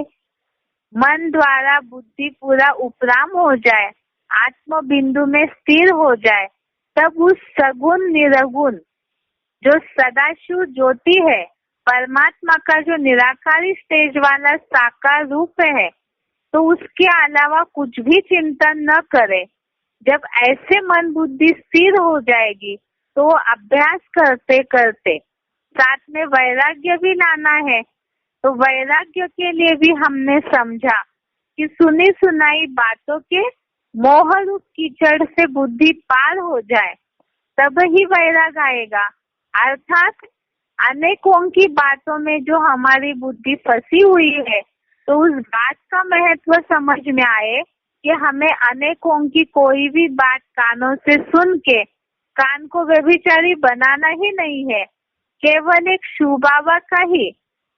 मन द्वारा बुद्धि पूरा उपराम हो जाए, आत्म बिंदु में स्थिर हो जाए, तब उस सगुण निरगुण जो सदाशिव ज्योति है, परमात्मा का जो निराकारी स्टेज वाला साकार रूप है, तो उसके अलावा कुछ भी चिंतन न करे। जब ऐसे मन बुद्धि स्थिर हो जाएगी, तो अभ्यास करते करते साथ में वैराग्य भी लाना है। तो वैराग्य के लिए भी हमने समझा कि सुनी सुनाई बातों के मोह रूप कीचड़ से बुद्धि पार हो जाए, तब ही वैराग आएगा। अर्थात अनेकों की बातों में जो हमारी बुद्धि फंसी हुई है, तो उस बात का महत्व समझ में आए कि हमें अनेकों की कोई भी बात कानों से सुन के कान को व्यभिचारी बनाना ही नहीं है। केवल एक शिव बाबा का ही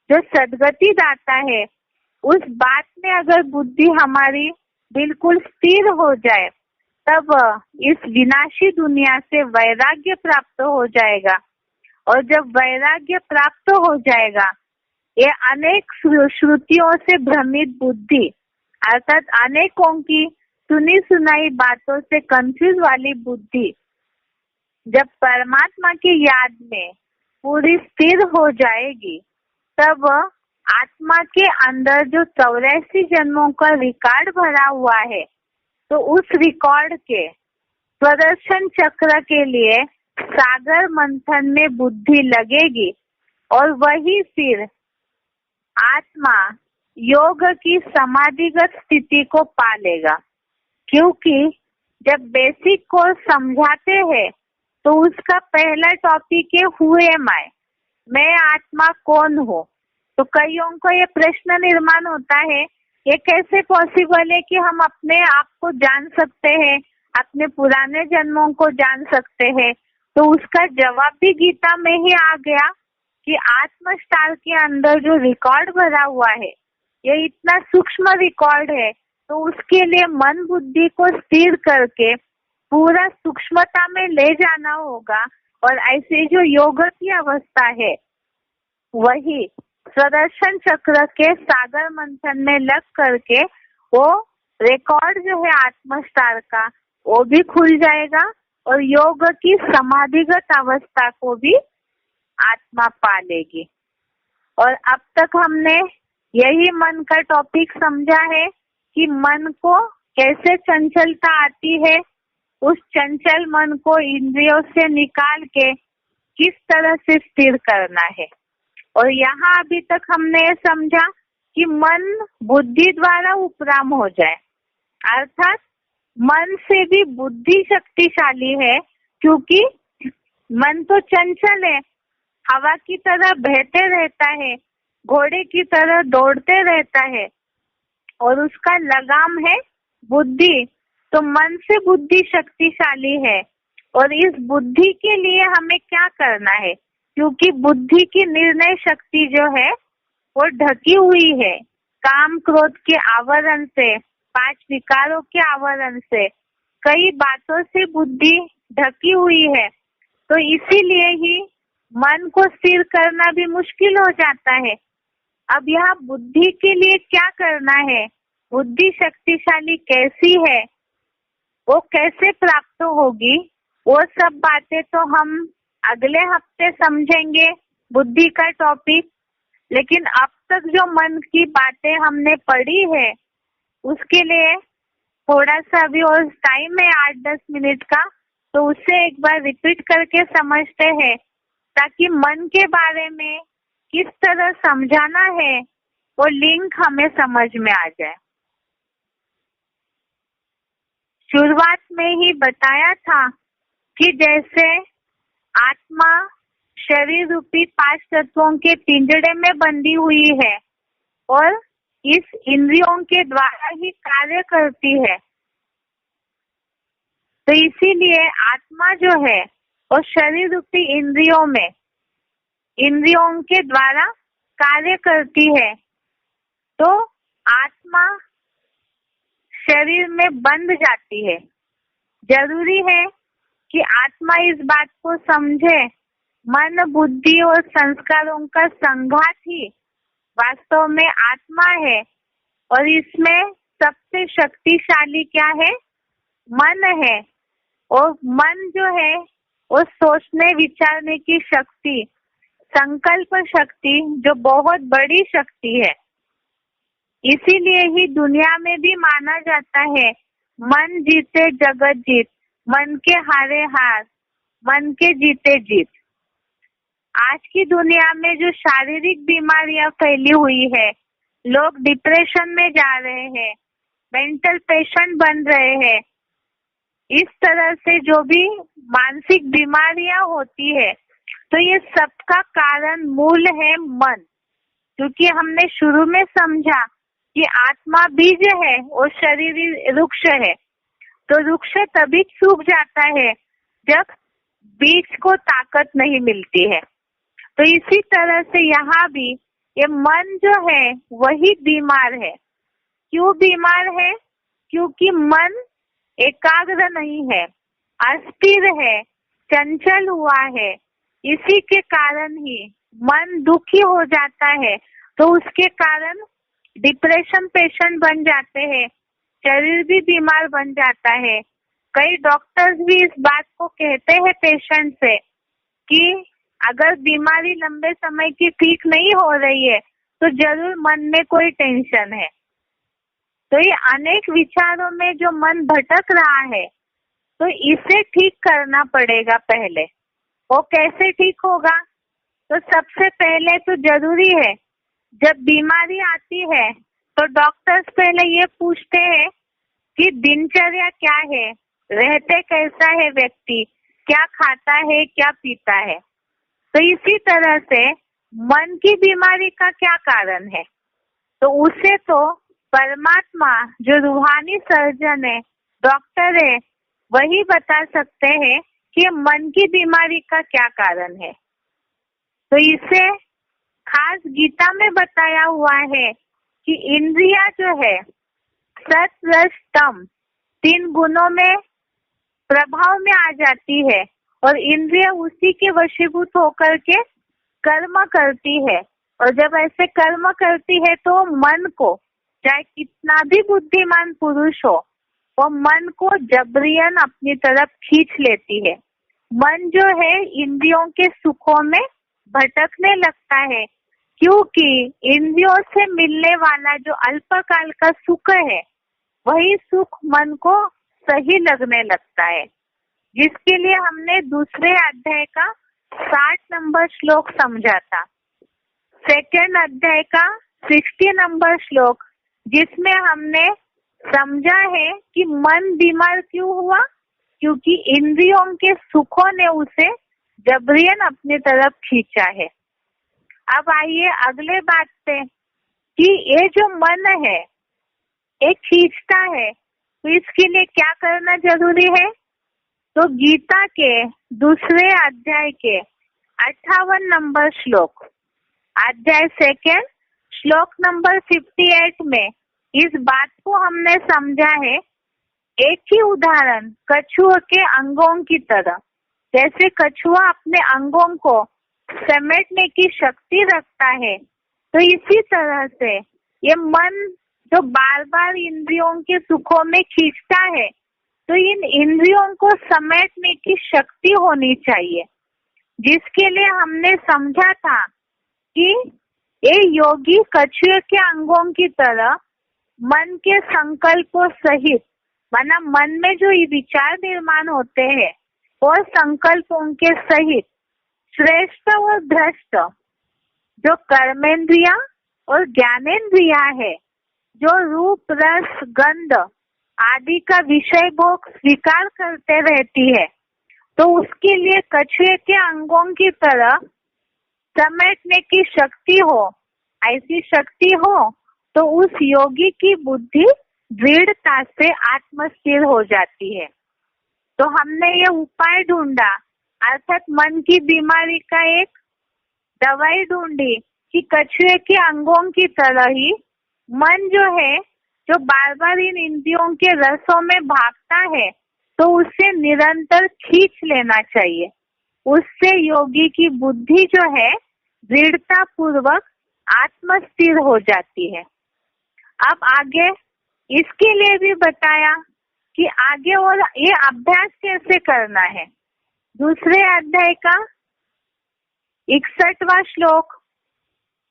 जो सदगति दाता है, उस बात में अगर बुद्धि हमारी बिल्कुल स्थिर हो जाए, तब इस विनाशी दुनिया से वैराग्य प्राप्त हो जाएगा। और जब वैराग्य प्राप्त हो जाएगा, ये अनेक श्रुतियों से भ्रमित बुद्धि, अर्थात अनेकों की सुनी सुनाई बातों से कंफ्यूज वाली बुद्धि, जब परमात्मा की याद में पूरी स्थिर हो जाएगी, तब आत्मा के अंदर जो 84 जन्मों का रिकॉर्ड भरा हुआ है, तो उस रिकॉर्ड के स्वदर्शन चक्र के लिए सागर मंथन में बुद्धि लगेगी, और वही फिर आत्मा योग की समाधिगत स्थिति को पा लेगा। क्योंकि जब बेसिक कोर्स समझाते हैं, तो उसका पहला टॉपिक है हु एम आई, मैं आत्मा कौन हूँ। तो कईयों को ये प्रश्न निर्माण होता है, ये कैसे पॉसिबल है कि हम अपने आप को जान सकते हैं, अपने पुराने जन्मों को जान सकते हैं। तो उसका जवाब भी गीता में ही आ गया कि आत्मस्टार के अंदर जो रिकॉर्ड भरा हुआ है, ये इतना सूक्ष्म रिकॉर्ड है तो उसके लिए मन बुद्धि को स्थिर करके पूरा सूक्ष्मता में ले जाना होगा। और ऐसे जो योग की अवस्था है वही स्वदर्शन चक्र के सागर मंथन में लग करके वो रिकॉर्ड जो है आत्मस्तार का वो भी खुल जाएगा और योग की समाधिगत अवस्था को भी आत्मा पा लेगी। और अब तक हमने यही मन का टॉपिक समझा है कि मन को कैसे चंचलता आती है, उस चंचल मन को इंद्रियों से निकाल के किस तरह से स्थिर करना है। और यहाँ अभी तक हमने ये समझा कि मन बुद्धि द्वारा उपराम हो जाए, अर्थात मन से भी बुद्धि शक्तिशाली है, क्योंकि मन तो चंचल है, हवा की तरह बहते रहता है, घोड़े की तरह दौड़ते रहता है और उसका लगाम है बुद्धि। तो मन से बुद्धि शक्तिशाली है और इस बुद्धि के लिए हमें क्या करना है, क्योंकि बुद्धि की निर्णय शक्ति जो है वो ढकी हुई है काम क्रोध के आवरण से, 5 विकारों के आवरण से, कई बातों से बुद्धि ढकी हुई है। तो इसीलिए ही मन को स्थिर करना भी मुश्किल हो जाता है। अब यहाँ बुद्धि के लिए क्या करना है, बुद्धि शक्तिशाली कैसी है, वो कैसे प्राप्त होगी, वो सब बातें तो हम अगले हफ्ते समझेंगे बुद्धि का टॉपिक। लेकिन अब तक जो मन की बातें हमने पढ़ी है उसके लिए थोड़ा सा अभी और टाइम है 8-10 मिनट का, तो उसे एक बार रिपीट करके समझते हैं ताकि मन के बारे में किस तरह समझाना है वो लिंक हमें समझ में आ जाए। शुरुआत में ही बताया था कि जैसे आत्मा शरीर रूपी 5 तत्वों के पिंजड़े में बंधी हुई है और इस इंद्रियों के द्वारा ही कार्य करती है, तो इसीलिए आत्मा जो है वो शरीर रूपी इंद्रियों में, इंद्रियों के द्वारा कार्य करती है। तो आत्मा शरीर में बंध जाती है। जरूरी है कि आत्मा इस बात को समझे, मन बुद्धि और संस्कारों का संघात ही वास्तव में आत्मा है और इसमें सबसे शक्तिशाली क्या है, मन है। और मन जो है वो सोचने विचारने की शक्ति, संकल्प शक्ति जो बहुत बड़ी शक्ति है, इसीलिए ही दुनिया में भी माना जाता है मन जीते जगत जीत, मन के हारे हार, मन के जीते जीत। आज की दुनिया में जो शारीरिक बीमारियां फैली हुई है, लोग डिप्रेशन में जा रहे हैं, मेंटल पेशेंट बन रहे हैं, इस तरह से जो भी मानसिक बीमारियां होती है, तो ये सबका कारण मूल है मन। क्योंकि हमने शुरू में समझा कि आत्मा बीज है और शरीर वृक्ष है, तो वृक्ष तभी सूख जाता है जब बीज को ताकत नहीं मिलती है। तो इसी तरह से यहाँ भी ये मन जो है वही बीमार है। क्यों बीमार है? क्योंकि मन एकाग्र नहीं है, अस्थिर है, चंचल हुआ है। इसी के कारण ही मन दुखी हो जाता है, तो उसके कारण डिप्रेशन पेशेंट बन जाते हैं, शरीर भी बीमार बन जाता है। कई डॉक्टर्स भी इस बात को कहते हैं पेशेंट से कि अगर बीमारी लंबे समय की ठीक नहीं हो रही है तो जरूर मन में कोई टेंशन है। तो ये अनेक विचारों में जो मन भटक रहा है, तो इसे ठीक करना पड़ेगा पहले। वो कैसे ठीक होगा? तो सबसे पहले तो जरूरी है, जब बीमारी आती है तो डॉक्टर्स पहले ये पूछते हैं कि दिनचर्या क्या है, रहते कैसा है व्यक्ति, क्या खाता है, क्या पीता है। तो इसी तरह से मन की बीमारी का क्या कारण है, तो उसे तो परमात्मा जो रूहानी सर्जन है, डॉक्टर है, वही बता सकते हैं कि मन की बीमारी का क्या कारण है। तो इसे खास गीता में बताया हुआ है कि इंद्रिया जो है सत रज तम 3 गुणों में प्रभाव में आ जाती है और इंद्रिय उसी के वशीभूत होकर के कर्म करती है। और जब ऐसे कर्म करती है तो मन को, चाहे कितना भी बुद्धिमान पुरुष हो, वो मन को जबरियन अपनी तरफ खींच लेती है। मन जो है इंद्रियों के सुखों में भटकने लगता है, क्योंकि इंद्रियों से मिलने वाला जो अल्पकाल का सुख है वही सुख मन को सही लगने लगता है, जिसके लिए हमने दूसरे अध्याय का 60 नंबर श्लोक समझा था। सेकेंड अध्याय का 60 नंबर श्लोक, जिसमें हमने समझा है कि मन बीमार क्यों हुआ, क्योंकि इंद्रियों के सुखों ने उसे जबरियन अपनी तरफ खींचा है। अब आइए अगले बात पे कि ये जो मन है ये खींचता है, तो इसके लिए क्या करना जरूरी है। तो गीता के दूसरे अध्याय के 58 नंबर श्लोक, अध्याय सेकेंड श्लोक नंबर 58 में इस बात को हमने समझा है। एक ही उदाहरण कछुआ के अंगों की तरह, जैसे कछुआ अपने अंगों को समेटने की शक्ति रखता है, तो इसी तरह से ये मन जो बार बार इंद्रियों के सुखों में खींचता है, तो इन इंद्रियों को समेटने की शक्ति होनी चाहिए, जिसके लिए हमने समझा था कि ये योगी कछुए के अंगों की तरह मन के संकल्पों सहित, माना मन में जो विचार निर्माण होते हैं और संकल्पों के सहित श्रेष्ठ और भ्रष्ट जो कर्मेंद्रिया और ज्ञानेंद्रिया है, जो रूप रस गंध आदि का विषय भोग स्वीकार करते रहती है, तो उसके लिए कछुए के अंगों की तरह समेटने की शक्ति हो, ऐसी शक्ति हो तो उस योगी की बुद्धि दृढ़ता से आत्मस्थिर हो जाती है। तो हमने ये उपाय ढूंढा, अर्थात मन की बीमारी का एक दवाई ढूंढी कि कछुए के अंगों की तरह ही मन जो है, जो बार बार इन इंद्रियों के रसों में भागता है, तो उसे निरंतर खींच लेना चाहिए। उससे योगी की बुद्धि जो है दृढ़ता पूर्वक आत्मस्थिर हो जाती है। अब आगे इसके लिए भी बताया कि आगे और ये अभ्यास कैसे करना है। दूसरे अध्याय का 61वां श्लोक,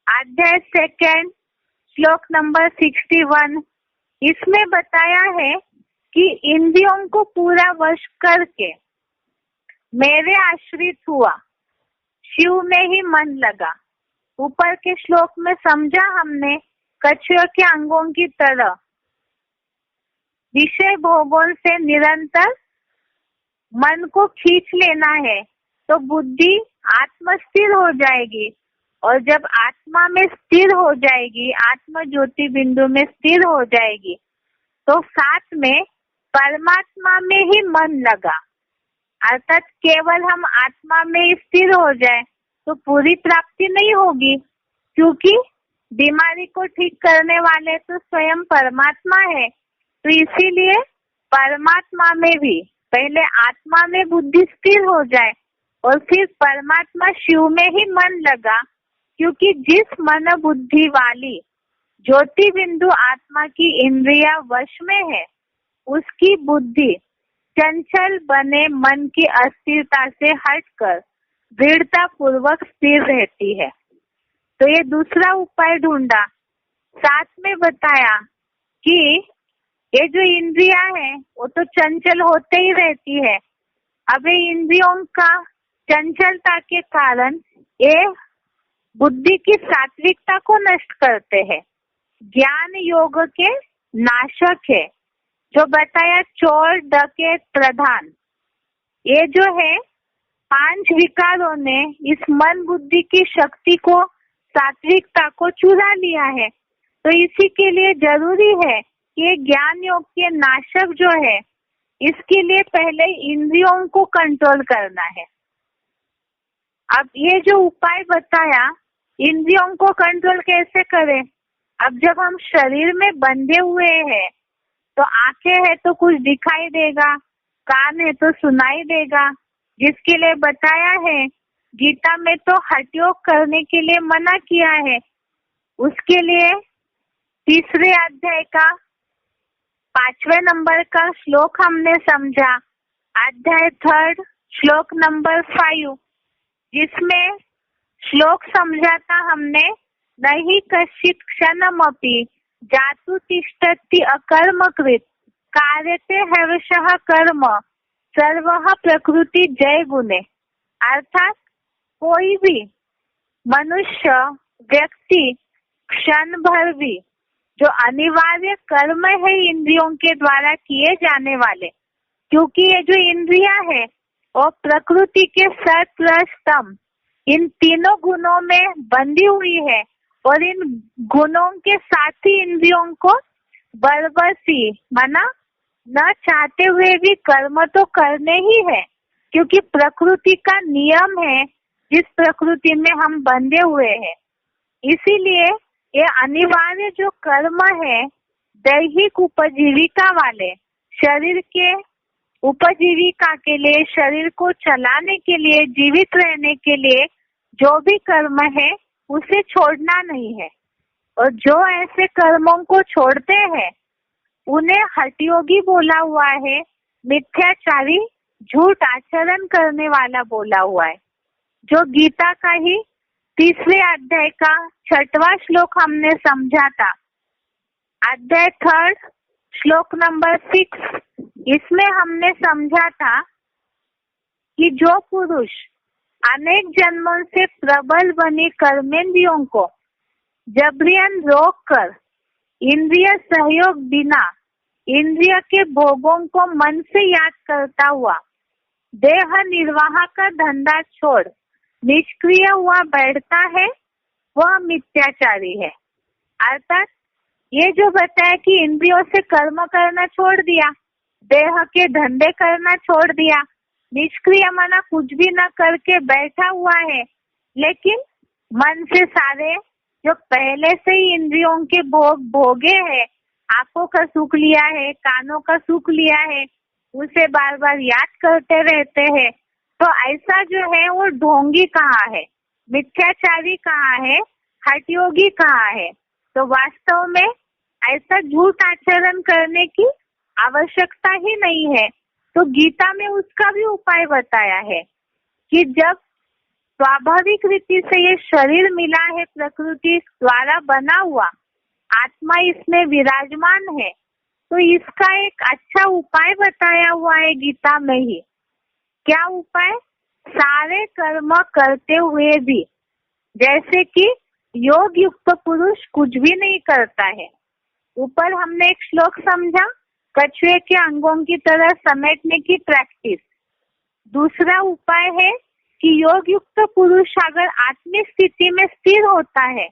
अध्याय सेकेंड श्लोक नंबर 61, इसमें बताया है कि इंद्रियों को पूरा वश करके मेरे आश्रित हुआ, शिव में ही मन लगा। ऊपर के श्लोक में समझा हमने कछुए के अंगों की तरह विषय भोगों से निरंतर मन को खींच लेना है, तो बुद्धि आत्मस्थिर हो जाएगी, और जब आत्मा में स्थिर हो जाएगी, आत्म ज्योति बिंदु में स्थिर हो जाएगी, तो साथ में परमात्मा में ही मन लगा। अर्थात केवल हम आत्मा में स्थिर हो जाए तो पूरी प्राप्ति नहीं होगी, क्योंकि बीमारी को ठीक करने वाले तो स्वयं परमात्मा है। तो इसीलिए परमात्मा में भी पहले आत्मा में बुद्धि स्थिर हो जाए और फिर परमात्मा शिव में ही मन लगा, क्योंकि जिस मन बुद्धि वाली ज्योति बिंदु आत्मा की इंद्रिया वश में है, उसकी बुद्धि चंचल बने मन की अस्थिरता से हटकर दृढ़ता पूर्वक स्थिर रहती है। तो ये दूसरा उपाय ढूंढा। साथ में बताया कि ये जो इंद्रिया है वो तो चंचल होते ही रहती है। अब ये इंद्रियों का चंचलता के कारण ये बुद्धि की सात्विकता को नष्ट करते हैं, ज्ञान योग के नाशक है। जो बताया चोर डकैत प्रधान, ये जो है 5 विकारों ने इस मन बुद्धि की शक्ति को, सात्विकता को चुरा लिया है। तो इसी के लिए जरूरी है कि ये ज्ञान योग के नाशक जो है, इसके लिए पहले इंद्रियों को कंट्रोल करना है। अब ये जो उपाय बताया, इंद्रियों को कंट्रोल कैसे करें। अब जब हम शरीर में बंधे हुए हैं तो आंखें है तो कुछ दिखाई देगा, कान है तो सुनाई देगा, जिसके लिए बताया है गीता में तो हठयोग करने के लिए मना किया है। उसके लिए 3 अध्याय का 5वें नंबर का श्लोक हमने समझा, अध्याय 3 श्लोक नंबर 5, जिसमें श्लोक समझा था हमने, नहीं कश्चित क्षणमपि जातु तिष्ठति अकर्मकृत कार्यते हर्षः कर्म सर्वः प्रकृति जय गुणे। अर्थात कोई भी मनुष्य व्यक्ति क्षण भर भी जो अनिवार्य कर्म है इंद्रियों के द्वारा किए जाने वाले, क्योंकि ये जो इंद्रिया है वो प्रकृति के सत रज तम इन तीनों गुणों में बंधी हुई है और इन गुणों के साथ ही इंद्रियों को बरबसी माना न चाहते हुए भी कर्म तो करने ही है, क्योंकि प्रकृति का नियम है जिस प्रकृति में हम बंधे हुए हैं। इसीलिए ये अनिवार्य जो कर्म है दैहिक उपजीविका वाले, शरीर के उपजीविका के लिए, शरीर को चलाने के लिए, जीवित रहने के लिए जो भी कर्म है उसे छोड़ना नहीं है। और जो ऐसे कर्मों को छोड़ते हैं उन्हें हठयोगी बोला हुआ है, मिथ्याचारी झूठ आचरण करने वाला बोला हुआ है। जो गीता का ही 3 अध्याय का 6वां श्लोक हमने समझा था, अध्याय 3 श्लोक नंबर 6, इसमें हमने समझा था कि जो पुरुष अनेक जन्मों से प्रबल बनी कर्मेंद्रियों को जबरियन रोक कर इंद्रिय सहयोग बिना इंद्रिय के भोगों को मन से याद करता हुआ देह निर्वाह का धंधा छोड़ निष्क्रिय हुआ बैठता है, वह मिथ्याचारी है। अर्थात ये जो बताया कि इंद्रियों से कर्म करना छोड़ दिया, देह के धंधे करना छोड़ दिया, निष्क्रिय माना कुछ भी न करके बैठा हुआ है, लेकिन मन से सारे जो पहले से ही इंद्रियों के भोग भोगे है, आंखों का सुख लिया है, कानों का सुख लिया है, उसे बार बार याद करते रहते हैं। तो ऐसा जो है वो ढोंगी कहाँ है, मिथ्याचारी कहाँ है, हठयोगी कहाँ है। तो वास्तव में ऐसा झूठ आचरण करने की आवश्यकता ही नहीं है। तो गीता में उसका भी उपाय बताया है कि जब स्वाभाविक रीति से ये शरीर मिला है, प्रकृति द्वारा बना हुआ, आत्मा इसमें विराजमान है, तो इसका एक अच्छा उपाय बताया हुआ है गीता में ही। क्या उपाय? सारे कर्म करते हुए भी, जैसे कि योग युक्त पुरुष कुछ भी नहीं करता है। ऊपर हमने एक श्लोक समझा, कछुए के अंगों की तरह समेटने की प्रैक्टिस। दूसरा उपाय है कि योग युक्त पुरुष अगर आत्मिक स्थिति में स्थिर होता है,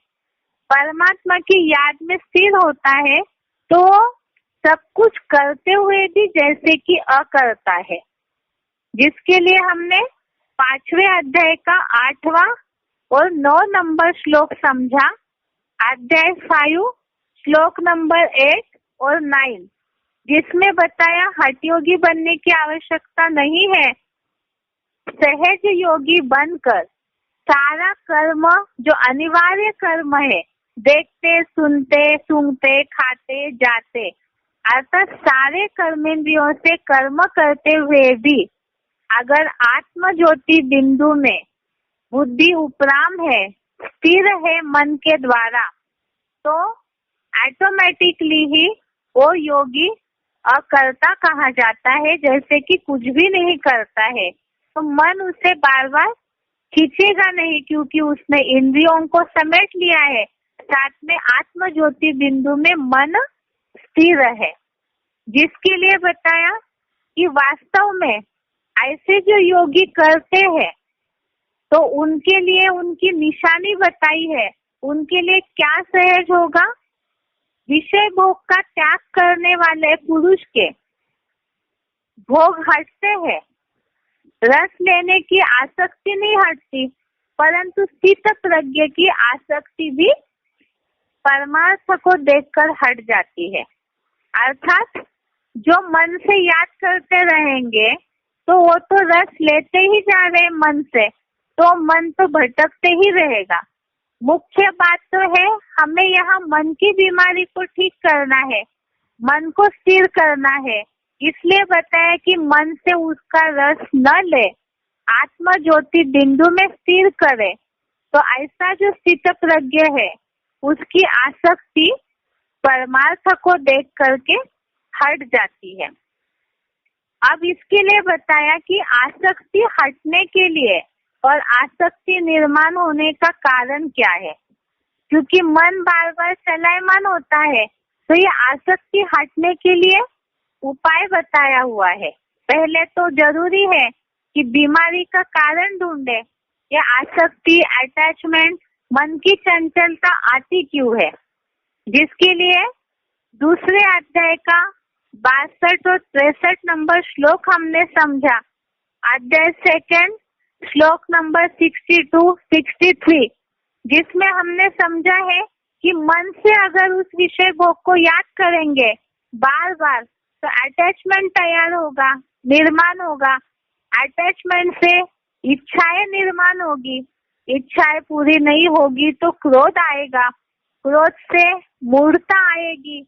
परमात्मा की याद में स्थिर होता है, तो सब कुछ करते हुए भी जैसे कि अकर्ता है, जिसके लिए हमने 5वें अध्याय का 8वां और 9 नंबर श्लोक समझा, अध्याय 5 श्लोक नंबर 8 और 9, जिसमें बताया हठयोगी बनने की आवश्यकता नहीं है, सहज योगी बनकर सारा कर्म जो अनिवार्य कर्म है, देखते सुनते सूंघते खाते जाते, अर्थात सारे कर्मेंद्रियों से कर्म करते हुए भी अगर आत्म ज्योति बिंदु में बुद्धि उपराम है, स्थिर है मन के द्वारा, तो ऑटोमेटिकली ही वो योगी अकर्ता कहा जाता है, जैसे कि कुछ भी नहीं करता है। तो मन उसे बार बार खींचेगा नहीं, क्योंकि उसने इंद्रियों को समेट लिया है, साथ में आत्म ज्योति बिंदु में मन स्थिर है। जिसके लिए बताया कि वास्तव में ऐसे जो योगी करते हैं तो उनके लिए उनकी निशानी बताई है। उनके लिए क्या सहज होगा? विषय भोग का त्याग करने वाले पुरुष के भोग हटते हैं, रस लेने की आसक्ति नहीं हटती, परंतु स्थित प्रज्ञ की आसक्ति भी परमार्थ को देखकर हट जाती है। अर्थात जो मन से याद करते रहेंगे तो वो तो रस लेते ही जा रहे मन से, तो मन तो भटकते ही रहेगा। मुख्य बात तो है हमें यहाँ मन की बीमारी को ठीक करना है, मन को स्थिर करना है। इसलिए बताया कि मन से उसका रस न ले, आत्म ज्योति बिंदु में स्थिर करे। तो ऐसा जो स्थित प्रज्ञ है उसकी आसक्ति परमार्थ को देख करके हट जाती है। अब इसके लिए बताया कि आसक्ति हटने के लिए और आसक्ति निर्माण होने का कारण क्या है। क्योंकि मन बार बार चलायमान होता है तो ये आसक्ति हटने के लिए उपाय बताया हुआ है। पहले तो जरूरी है कि बीमारी का कारण ढूंढे, ये आसक्ति अटैचमेंट मन की चंचलता आती क्यों है, जिसके लिए दूसरे अध्याय का 62 और 63 नंबर श्लोक हमने समझा। अध्याय सेकंड श्लोक नंबर 62, 63, जिसमें हमने समझा है कि मन से अगर उस विषय भोग को याद करेंगे बार बार तो अटैचमेंट तैयार होगा, निर्माण होगा। अटैचमेंट से इच्छाएं निर्माण होगी, इच्छाएं पूरी नहीं होगी तो क्रोध आएगा, क्रोध से मूढ़ता आएगी,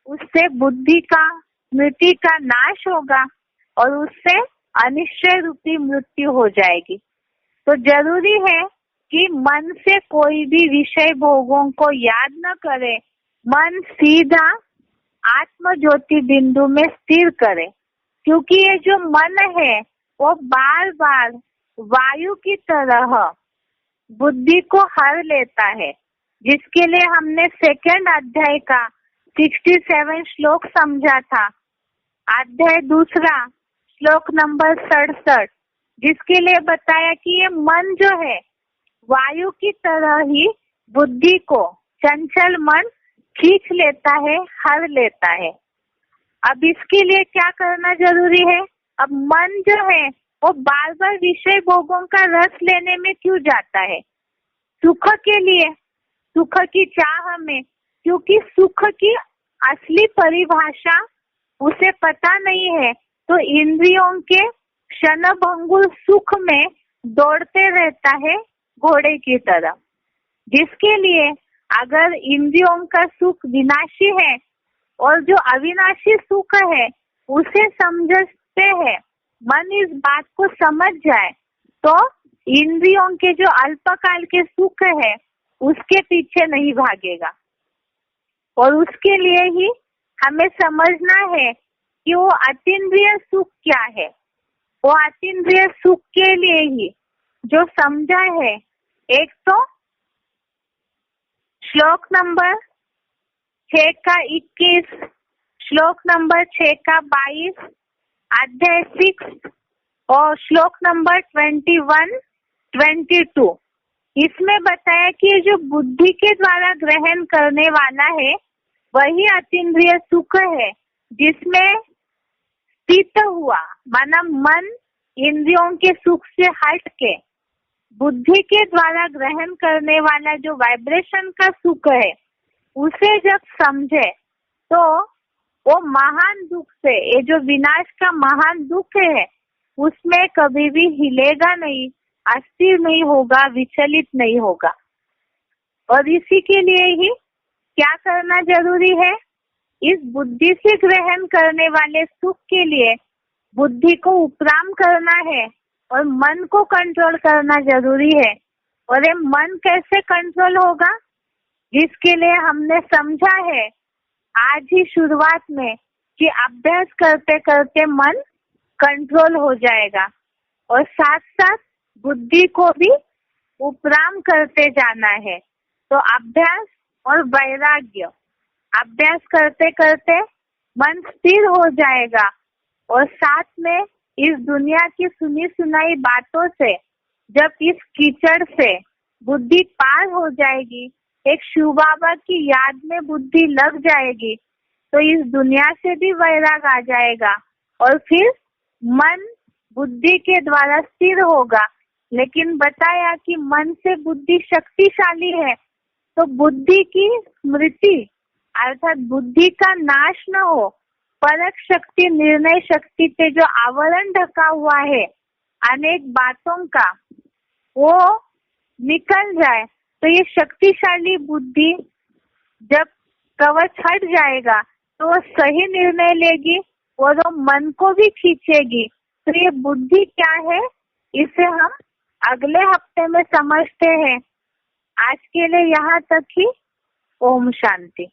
उससे बुद्धि का स्मृति का नाश होगा और उससे अनिश्चय रूपी मृत्यु हो जाएगी। तो जरूरी है कि मन से कोई भी विषय भोगों को याद न करे, मन सीधा आत्म ज्योति बिंदु में स्थिर करे। क्योंकि ये जो मन है वो बार बार वायु की तरह बुद्धि को हर लेता है, जिसके लिए हमने सेकंड अध्याय का 67 श्लोक समझा था। अध्याय दूसरा श्लोक नंबर 67, जिसके लिए बताया कि ये मन जो है वायु की तरह ही बुद्धि को, चंचल मन खींच लेता है, हर लेता है। अब इसके लिए क्या करना जरूरी है। अब मन जो है वो बार बार विषय भोगों का रस लेने में क्यों जाता है, सुख के लिए, सुख की चाह में। क्योंकि सुख की असली परिभाषा उसे पता नहीं है तो इंद्रियों के क्षणभंगुर सुख में दौड़ते रहता है घोड़े की तरह। जिसके लिए अगर इंद्रियों का सुख विनाशी है और जो अविनाशी सुख है उसे समझते हैं, मन इस बात को समझ जाए तो इंद्रियों के जो अल्पकाल के सुख है उसके पीछे नहीं भागेगा। और उसके लिए ही हमें समझना है कि वो अतीन्द्रिय सुख क्या है। वो अतीन्द्रिय सुख के लिए ही जो समझा है, एक तो श्लोक नंबर 6 का 21, श्लोक नंबर 6 का 22, अध्याय 6 और श्लोक नंबर 21, 22, इसमें बताया कि ये जो बुद्धि के द्वारा ग्रहण करने वाला है वही अतीन्द्रिय सुख है, जिसमें स्थित हुआ माना मन इंद्रियों के सुख से हट के बुद्धि के द्वारा ग्रहण करने वाला जो वाइब्रेशन का सुख है उसे जब समझे तो वो महान दुख से, ये जो विनाश का महान दुख है उसमें कभी भी हिलेगा नहीं, अस्थिर नहीं होगा, विचलित नहीं होगा। और इसी के लिए ही क्या करना जरूरी है, इस बुद्धि से ग्रहण करने वाले सुख के लिए बुद्धि को उपराम करना है और मन को कंट्रोल करना जरूरी है। और ये मन कैसे कंट्रोल होगा, जिसके लिए हमने समझा है आज ही शुरुआत में कि अभ्यास करते करते मन कंट्रोल हो जाएगा और साथ साथ बुद्धि को भी उपराम करते जाना है। तो अभ्यास और वैराग्य, अभ्यास करते करते मन स्थिर हो जाएगा और साथ में इस दुनिया की सुनी सुनाई बातों से जब इस कीचड़ से बुद्धि पार हो जाएगी, एक शिव बाबा की याद में बुद्धि लग जाएगी, तो इस दुनिया से भी वैराग आ जाएगा और फिर मन बुद्धि के द्वारा स्थिर होगा। लेकिन बताया कि मन से बुद्धि शक्तिशाली है तो बुद्धि की स्मृति अर्थात बुद्धि का नाश न हो परख शक्ति, निर्णय शक्ति पे जो आवरण ढका हुआ है अनेक बातों का, वो निकल जाए तो ये शक्तिशाली बुद्धि जब कवच हट जाएगा तो वो सही निर्णय लेगी और वो मन को भी खींचेगी। तो ये बुद्धि क्या है, इसे हम अगले हफ्ते में समझते हैं। आज के लिए यहाँ तक ही। ओम शांति।